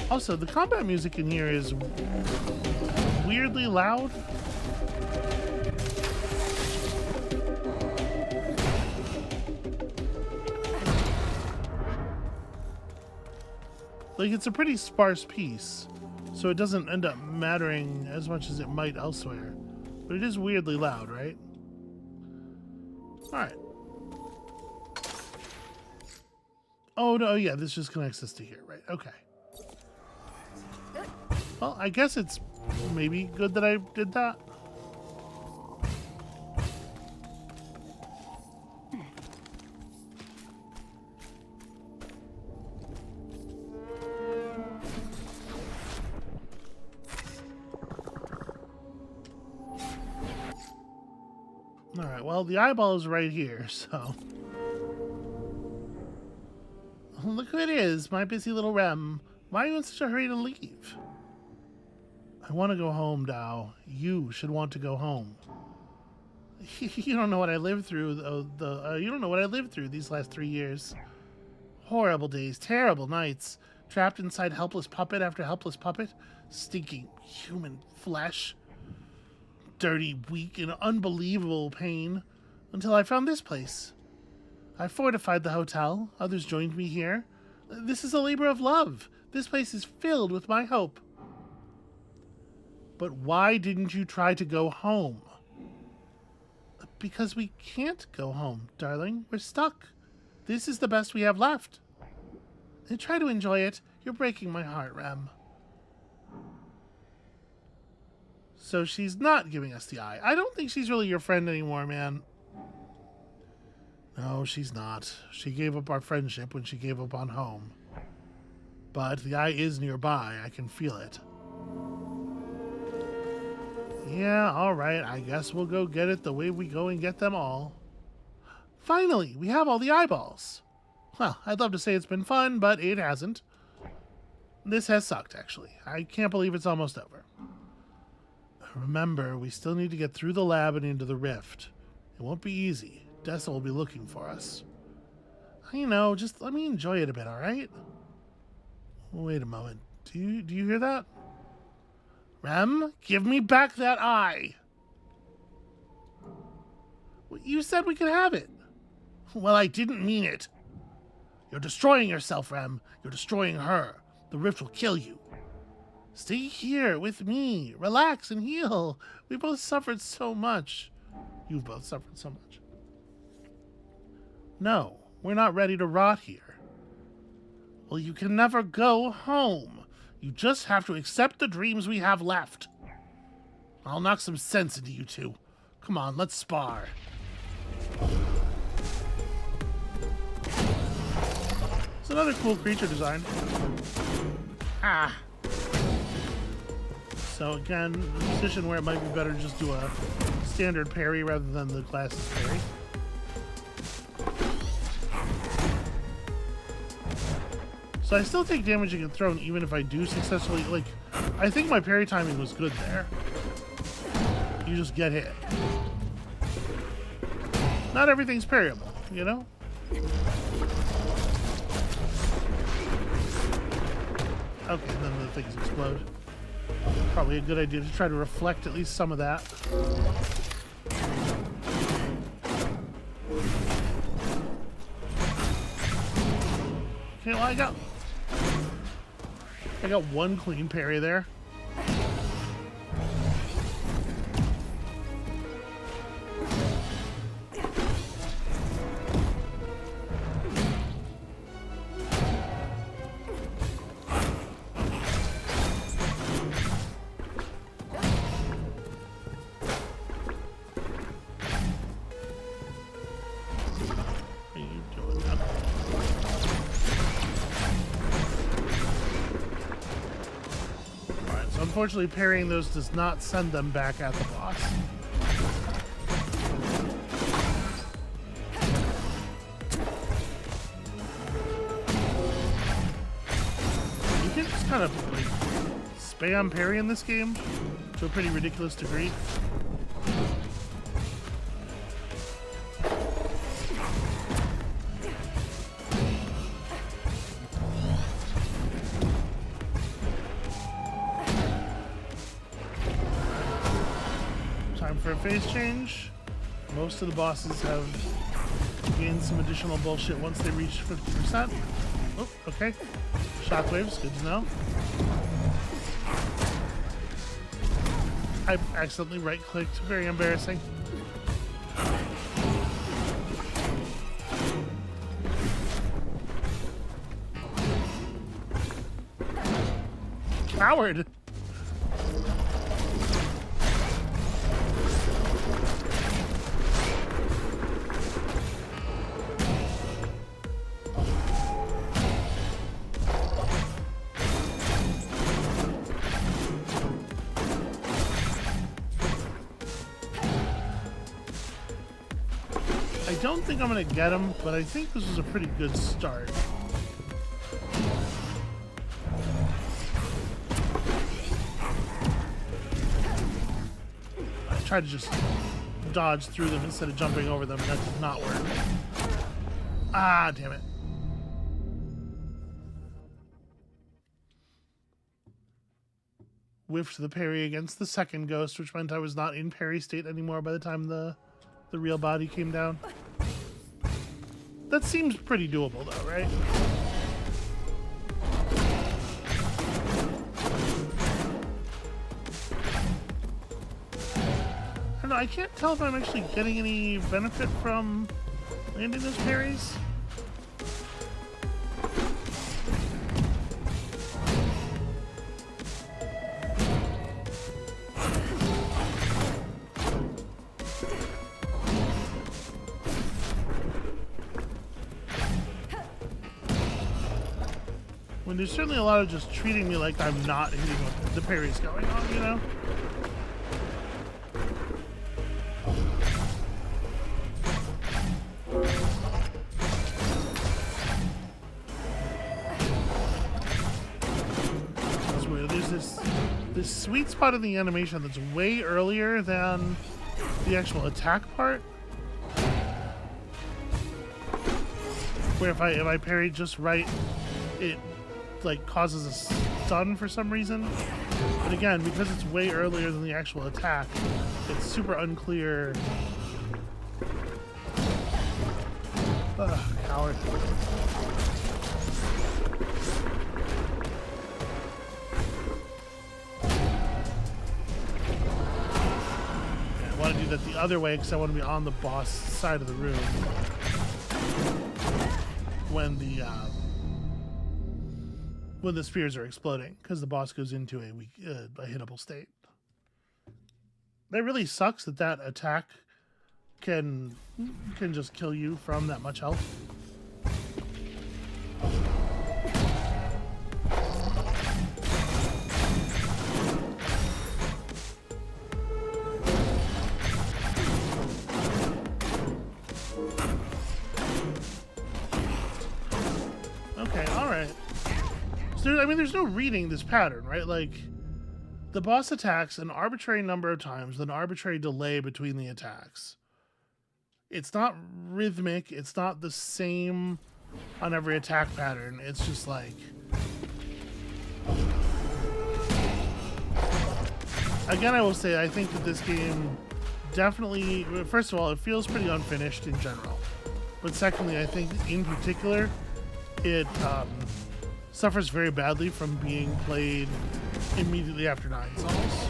Also, the combat music in here is weirdly loud. Like, it's a pretty sparse piece, so it doesn't end up mattering as much as it might elsewhere. But it is weirdly loud, right? Alright. Oh, no, yeah, this just connects us to here, right? Okay. Well, I guess it's maybe good that I did that. Alright, well, the eyeball is right here, so... Look who it is, my busy little Rem. Why are you in such a hurry to leave? I want to go home, Dao. You should want to go home. You don't know what I lived through, you don't know what I lived through these last 3 years. Horrible days, terrible nights, trapped inside helpless puppet after helpless puppet, stinking human flesh, dirty, weak, and unbelievable pain, until I found this place. I fortified the hotel. Others joined me here. This is a labor of love. This place is filled with my hope. But why didn't you try to go home? Because we can't go home, darling. We're stuck. This is the best we have left. And try to enjoy it. You're breaking my heart, Rem. So she's not giving us the eye. I don't think she's really your friend anymore, man. No, she's not. She gave up our friendship when she gave up on home. But the eye is nearby. I can feel it. Yeah, alright. I guess we'll go get it the way we go and get them all. Finally, we have all the eyeballs. Well, I'd love to say it's been fun, but it hasn't. This has sucked, actually. I can't believe it's almost over. Remember, we still need to get through the lab and into the rift. It won't be easy. Dessa will be looking for us. I know, just let me enjoy it a bit, alright? Wait a moment. Do you hear that? Rem, give me back that eye! Well, you said we could have it. Well, I didn't mean it. You're destroying yourself, Rem. You're destroying her. The rift will kill you. Stay here with me. Relax and heal. We both suffered so much. You've both suffered so much. No, we're not ready to rot here. Well, you can never go home. You just have to accept the dreams we have left. I'll knock some sense into you two. Come on, let's spar. It's another cool creature design. Ah. So again, a position where it might be better to just do a standard parry rather than the glasses parry. So I still take damage and get thrown even if I do successfully, like, I think my parry timing was good there. You just get hit. Not everything's parryable, you know? Okay, then the things explode. Probably a good idea to try to reflect at least some of that. Okay, well, I got one clean parry there. Unfortunately, parrying those does not send them back at the boss. kind of like spam parry in this game to a pretty ridiculous degree. Time for a phase change. Most of the bosses have gained some additional bullshit once they reach 50%. Oh, okay. Shockwaves, good to know. I accidentally right-clicked, very embarrassing. Coward! I don't think I'm going to get him, but I think this is a pretty good start. I tried to just dodge through them instead of jumping over them, and that did not work. Ah, damn it. Whiffed the parry against the second ghost, which meant I was not in parry state anymore by the time the real body came down. That seems pretty doable though, right? I don't know, I can't tell if I'm actually getting any benefit from landing those parries. When there's certainly a lot of just treating me like I'm not hitting what the parry's going on, you know? That's weird. There's this sweet spot in the animation that's way earlier than the actual attack part. Where if I parry just right, it like causes a stun for some reason, but again, because it's way earlier than the actual attack, it's super unclear. Ugh, coward. Yeah, I want to do that the other way because I want to be on the boss side of the room when the spears are exploding, because the boss goes into a hittable state. That really sucks that attack can just kill you from that much health. Okay, all right. I mean, there's no reading this pattern, right? Like, the boss attacks an arbitrary number of times, with an arbitrary delay between the attacks. It's not rhythmic. It's not the same on every attack pattern. It's just like... Again, I will say, I think that this game definitely... First of all, it feels pretty unfinished in general. But secondly, I think in particular, it... suffers very badly from being played immediately after 9 Souls.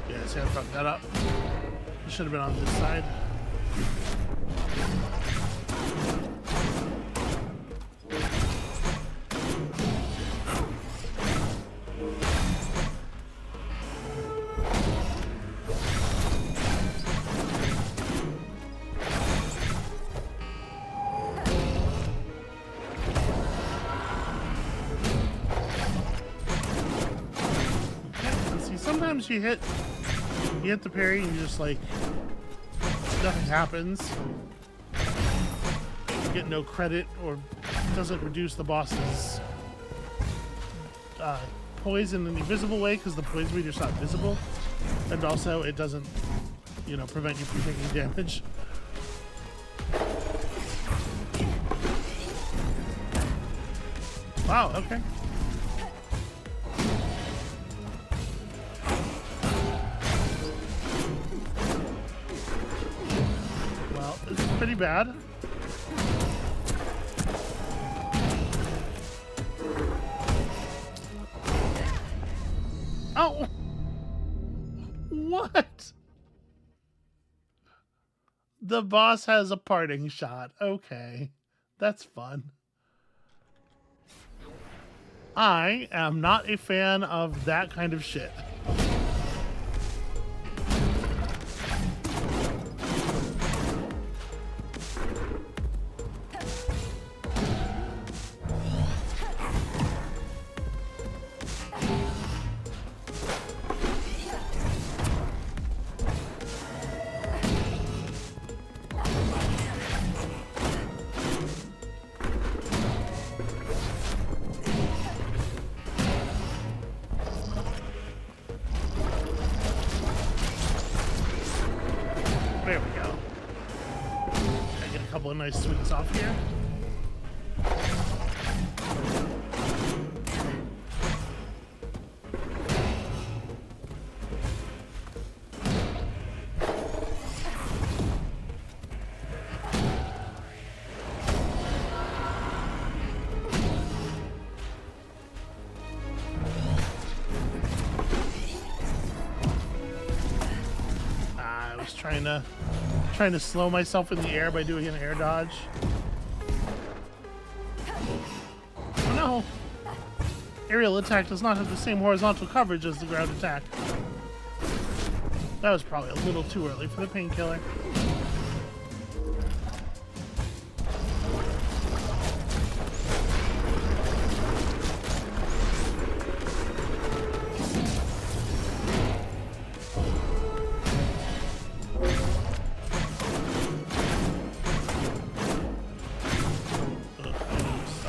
Yeah, see, I fucked that up. It should have been on this side. sometimes you hit the parry and you just like nothing happens. You get no credit, or it doesn't reduce the boss's poison in the visible way because the poison meter's not visible, and also it doesn't, you know, prevent you from taking damage. Wow, okay. Well, this is pretty bad. Oh! What? The boss has a parting shot. Okay. That's fun. I am not a fan of that kind of shit. There we go. I get a couple of nice swings off here. I was trying to slow myself in the air by doing an air dodge. Oh no! Aerial attack does not have the same horizontal coverage as the ground attack. That was probably a little too early for the painkiller.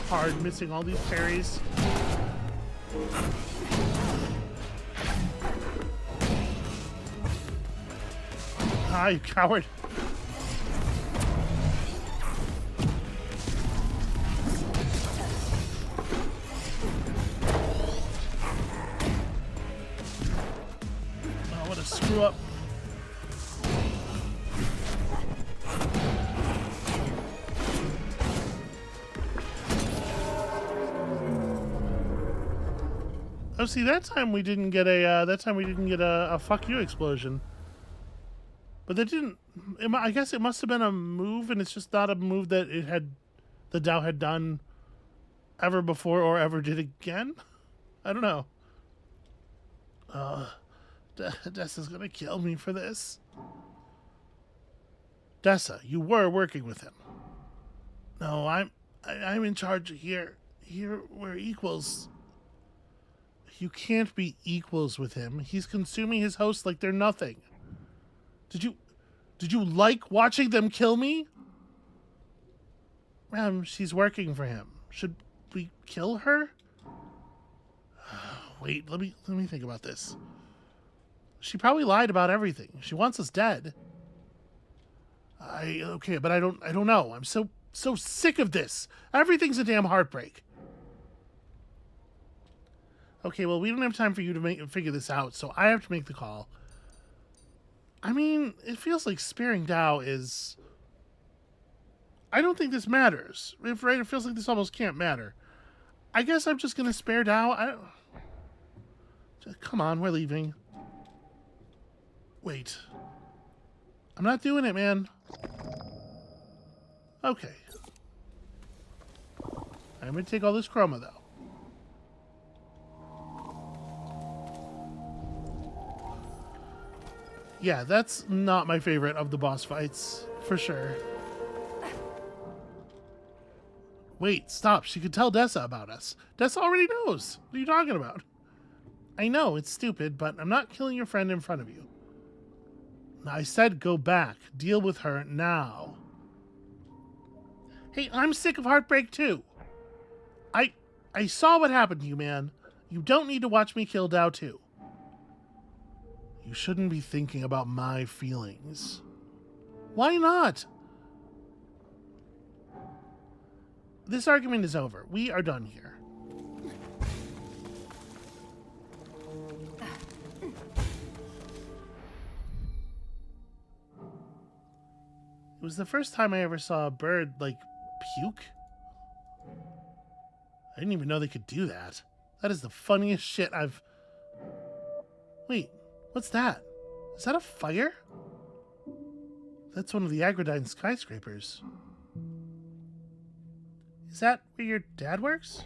Hard missing all these parries. Ah, you coward. Oh, what a screw up. Oh, see, that time we didn't get a fuck you explosion. But that didn't. I guess it must have been a move, and it's just not a move that the Dao had done ever before or ever did again. I don't know. Dessa's gonna kill me for this. Dessa, you were working with him. No, I'm in charge here. Here we're equals. You can't be equals with him. He's consuming his hosts like they're nothing. Did you like watching them kill me? She's working for him. Should we kill her? Wait, let me think about this. She probably lied about everything. She wants us dead. Okay, but I don't know. I'm so sick of this. Everything's a damn heartbreak. Okay, well, we don't have time for you to figure this out, so I have to make the call. I mean, it feels like sparing Dao is... I don't think this matters. Right? It feels like this almost can't matter. I guess I'm just going to spare Dao. Come on, we're leaving. Wait. I'm not doing it, man. Okay. I'm going to take all this chroma, though. Yeah, that's not my favorite of the boss fights, for sure. Wait, stop. She could tell Dessa about us. Dessa already knows. What are you talking about? I know, it's stupid, but I'm not killing your friend in front of you. I said go back. Deal with her now. Hey, I'm sick of heartbreak too. I saw what happened to you, man. You don't need to watch me kill Dao too. You shouldn't be thinking about my feelings. Why not? This argument is over. We are done here. It was the first time I ever saw a bird, like, puke. I didn't even know they could do that. That is the funniest shit I've... Wait, what's that? Is that a fire? That's one of the Aggrodine skyscrapers. Is that where your dad works?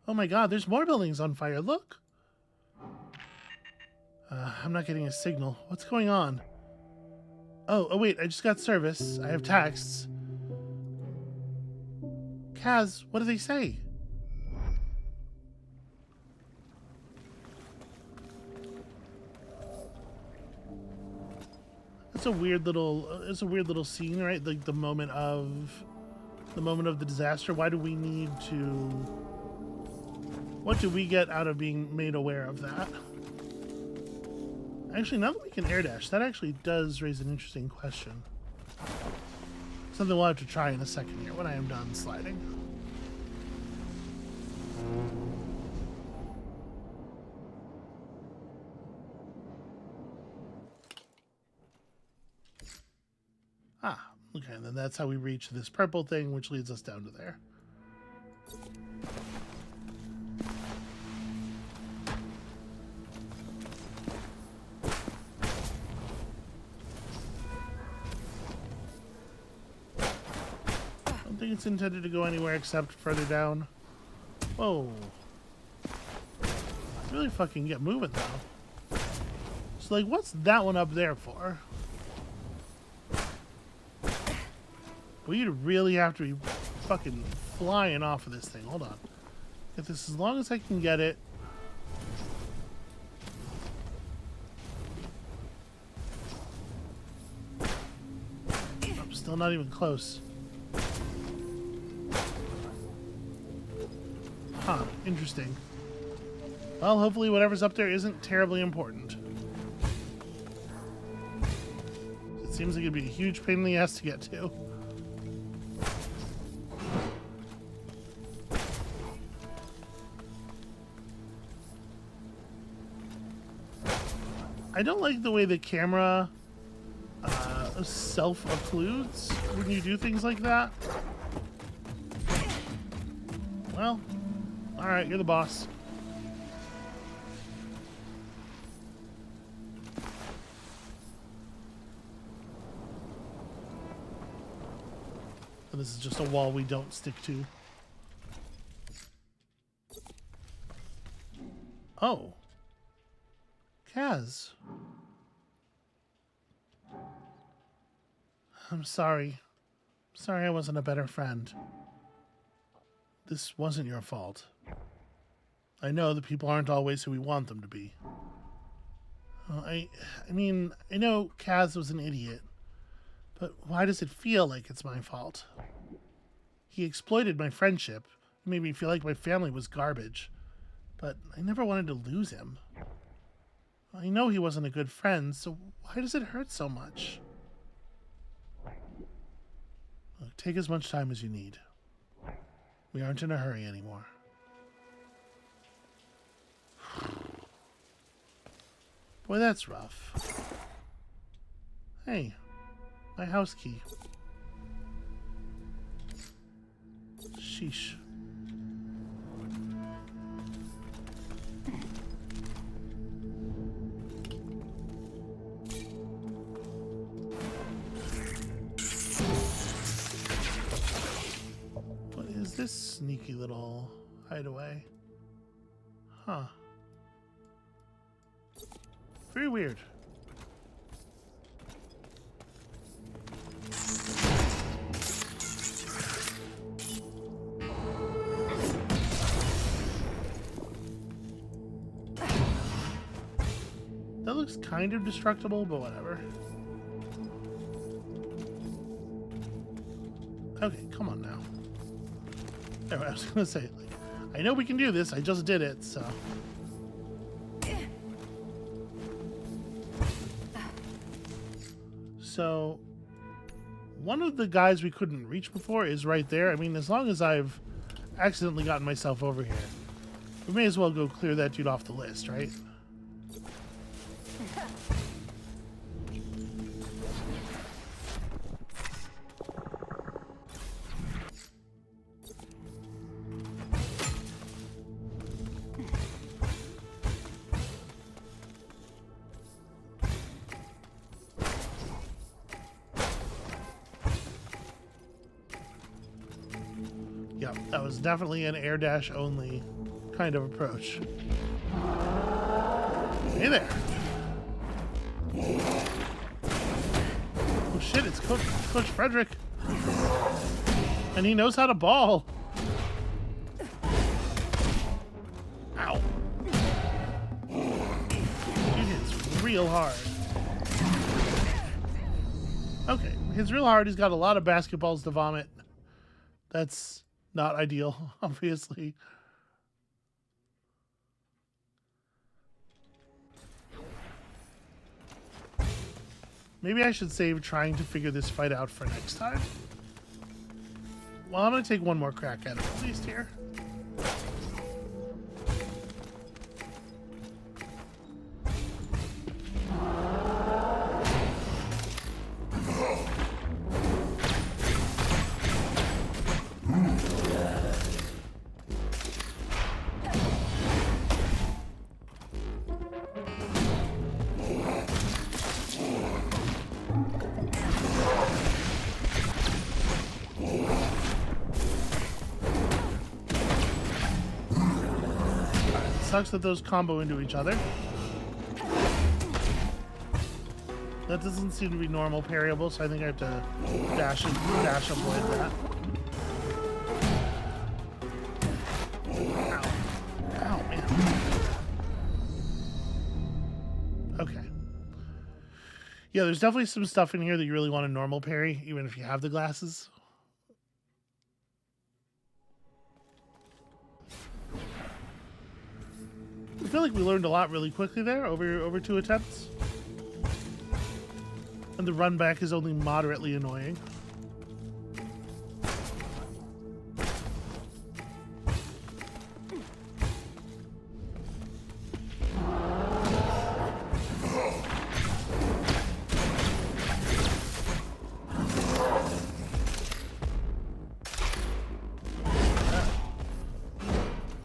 Oh my god, there's more buildings on fire, look! I'm not getting a signal. What's going on? Oh wait, I just got service. I have texts. Kaz, what do they say? It's a weird little scene, right? Like the moment of the disaster. Why do we need to... What do we get out of being made aware of that? Actually, now that we can air dash, that actually does raise an interesting question. Something we'll have to try in a second here when I am done sliding. Ah, okay, and then that's how we reach this purple thing, which leads us down to there. I don't think it's intended to go anywhere except further down. Whoa. Let's really fucking get moving, though. So, like, what's that one up there for? We'd really have to be fucking flying off of this thing. Hold on. Get this as long as I can get it. I'm still not even close. Huh, interesting. Well, hopefully whatever's up there isn't terribly important. It seems like it'd be a huge pain in the ass to get to. I don't like the way the camera self-occludes when you do things like that. Well, alright, you're the boss. And this is just a wall we don't stick to. Oh. Kaz. I'm sorry. Sorry I wasn't a better friend. This wasn't your fault. I know that people aren't always who we want them to be. I mean, I know Kaz was an idiot, but why does it feel like it's my fault? He exploited my friendship, made me feel like my family was garbage, but I never wanted to lose him. I know he wasn't a good friend, so why does it hurt so much? Look, take as much time as you need. We aren't in a hurry anymore. Boy, that's rough. Hey, my house key. Sheesh. What is this sneaky little hideaway? Huh. Very weird. looks kind of destructible, but whatever. Okay, come on now. Anyway, I was gonna say, like, I know we can do this. I just did it, so. So, one of the guys we couldn't reach before is right there. I mean, as long as I've accidentally gotten myself over here, we may as well go clear that dude off the list, right? Yep, that was definitely an air dash only kind of approach. Hey there. Oh shit, it's Coach Frederick. And he knows how to ball. Ow. He hits real hard. Okay, hits real hard. He's got a lot of basketballs to vomit. That's not ideal, obviously. Maybe I should save trying to figure this fight out for next time. Well, I'm going to take one more crack at it, at least here. Sucks that those combo into each other. That doesn't seem to be normal parryable, so I think I have to dash avoid that. Ow. Ow, man. Okay. Yeah, there's definitely some stuff in here that you really want to normal parry, even if you have the glasses. I feel like we learned a lot really quickly there, over 2 attempts. And the run back is only moderately annoying.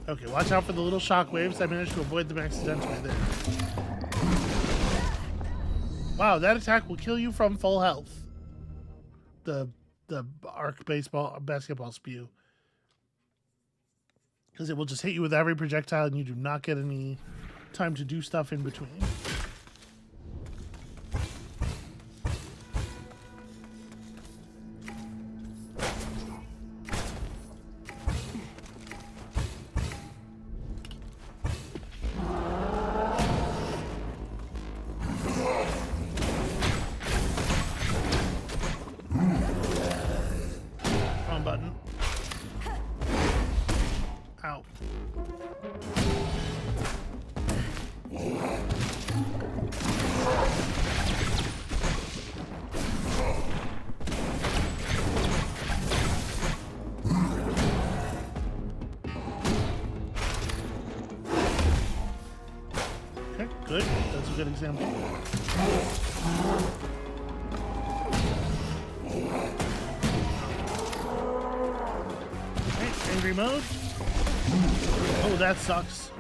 Okay, watch out for the little shockwaves. I managed to avoid them accidentally there. Wow, that attack will kill you from full health. The arc basketball spew. Because it will just hit you with every projectile and you do not get any time to do stuff in between. Button. Ow. Okay, good. That's a good example. Angry mode. Oh, that sucks.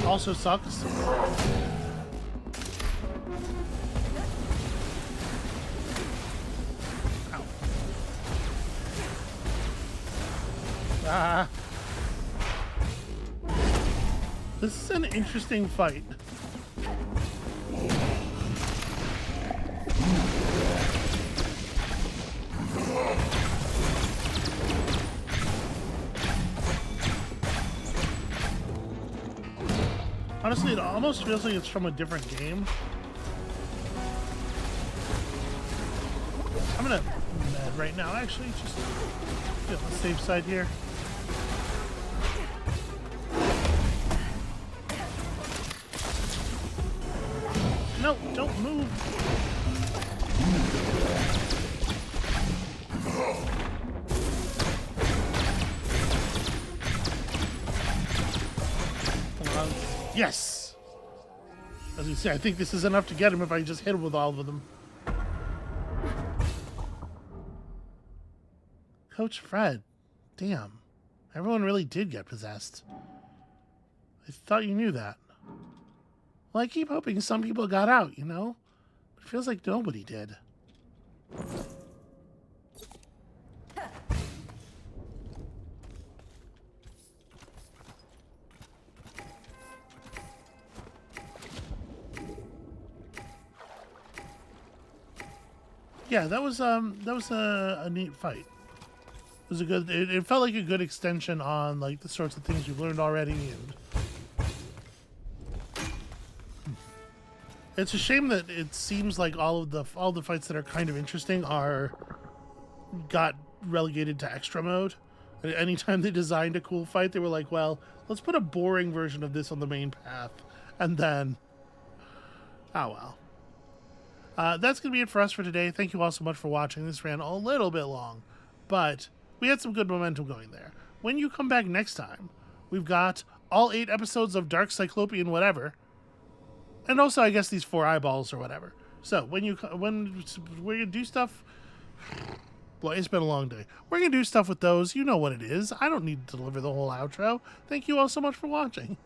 Also sucks. Ow. Ah. This is an interesting fight. Honestly, it almost feels like it's from a different game. I'm gonna med right now, actually, just get on the safe side here. No, don't move. Yes! As you say, I think this is enough to get him if I just hit him with all of them. Coach Fred. Damn. Everyone really did get possessed. I thought you knew that. Well, I keep hoping some people got out, you know? But it feels like nobody did. Yeah, that was a neat fight. It was a good. It felt like a good extension on like the sorts of things you've learned already, and it's a shame that it seems like all the fights that are kind of interesting got relegated to extra mode. Anytime they designed a cool fight, they were like, well, let's put a boring version of this on the main path, and then, oh well. That's going to be it for us for today. Thank you all so much for watching. This ran a little bit long, but we had some good momentum going there. When you come back next time, we've got all 8 episodes of Dark Cyclopean whatever, and also I guess these 4 eyeballs or whatever. So when we're going to do stuff, well, it's been a long day. We're going to do stuff with those. You know what it is. I don't need to deliver the whole outro. Thank you all so much for watching.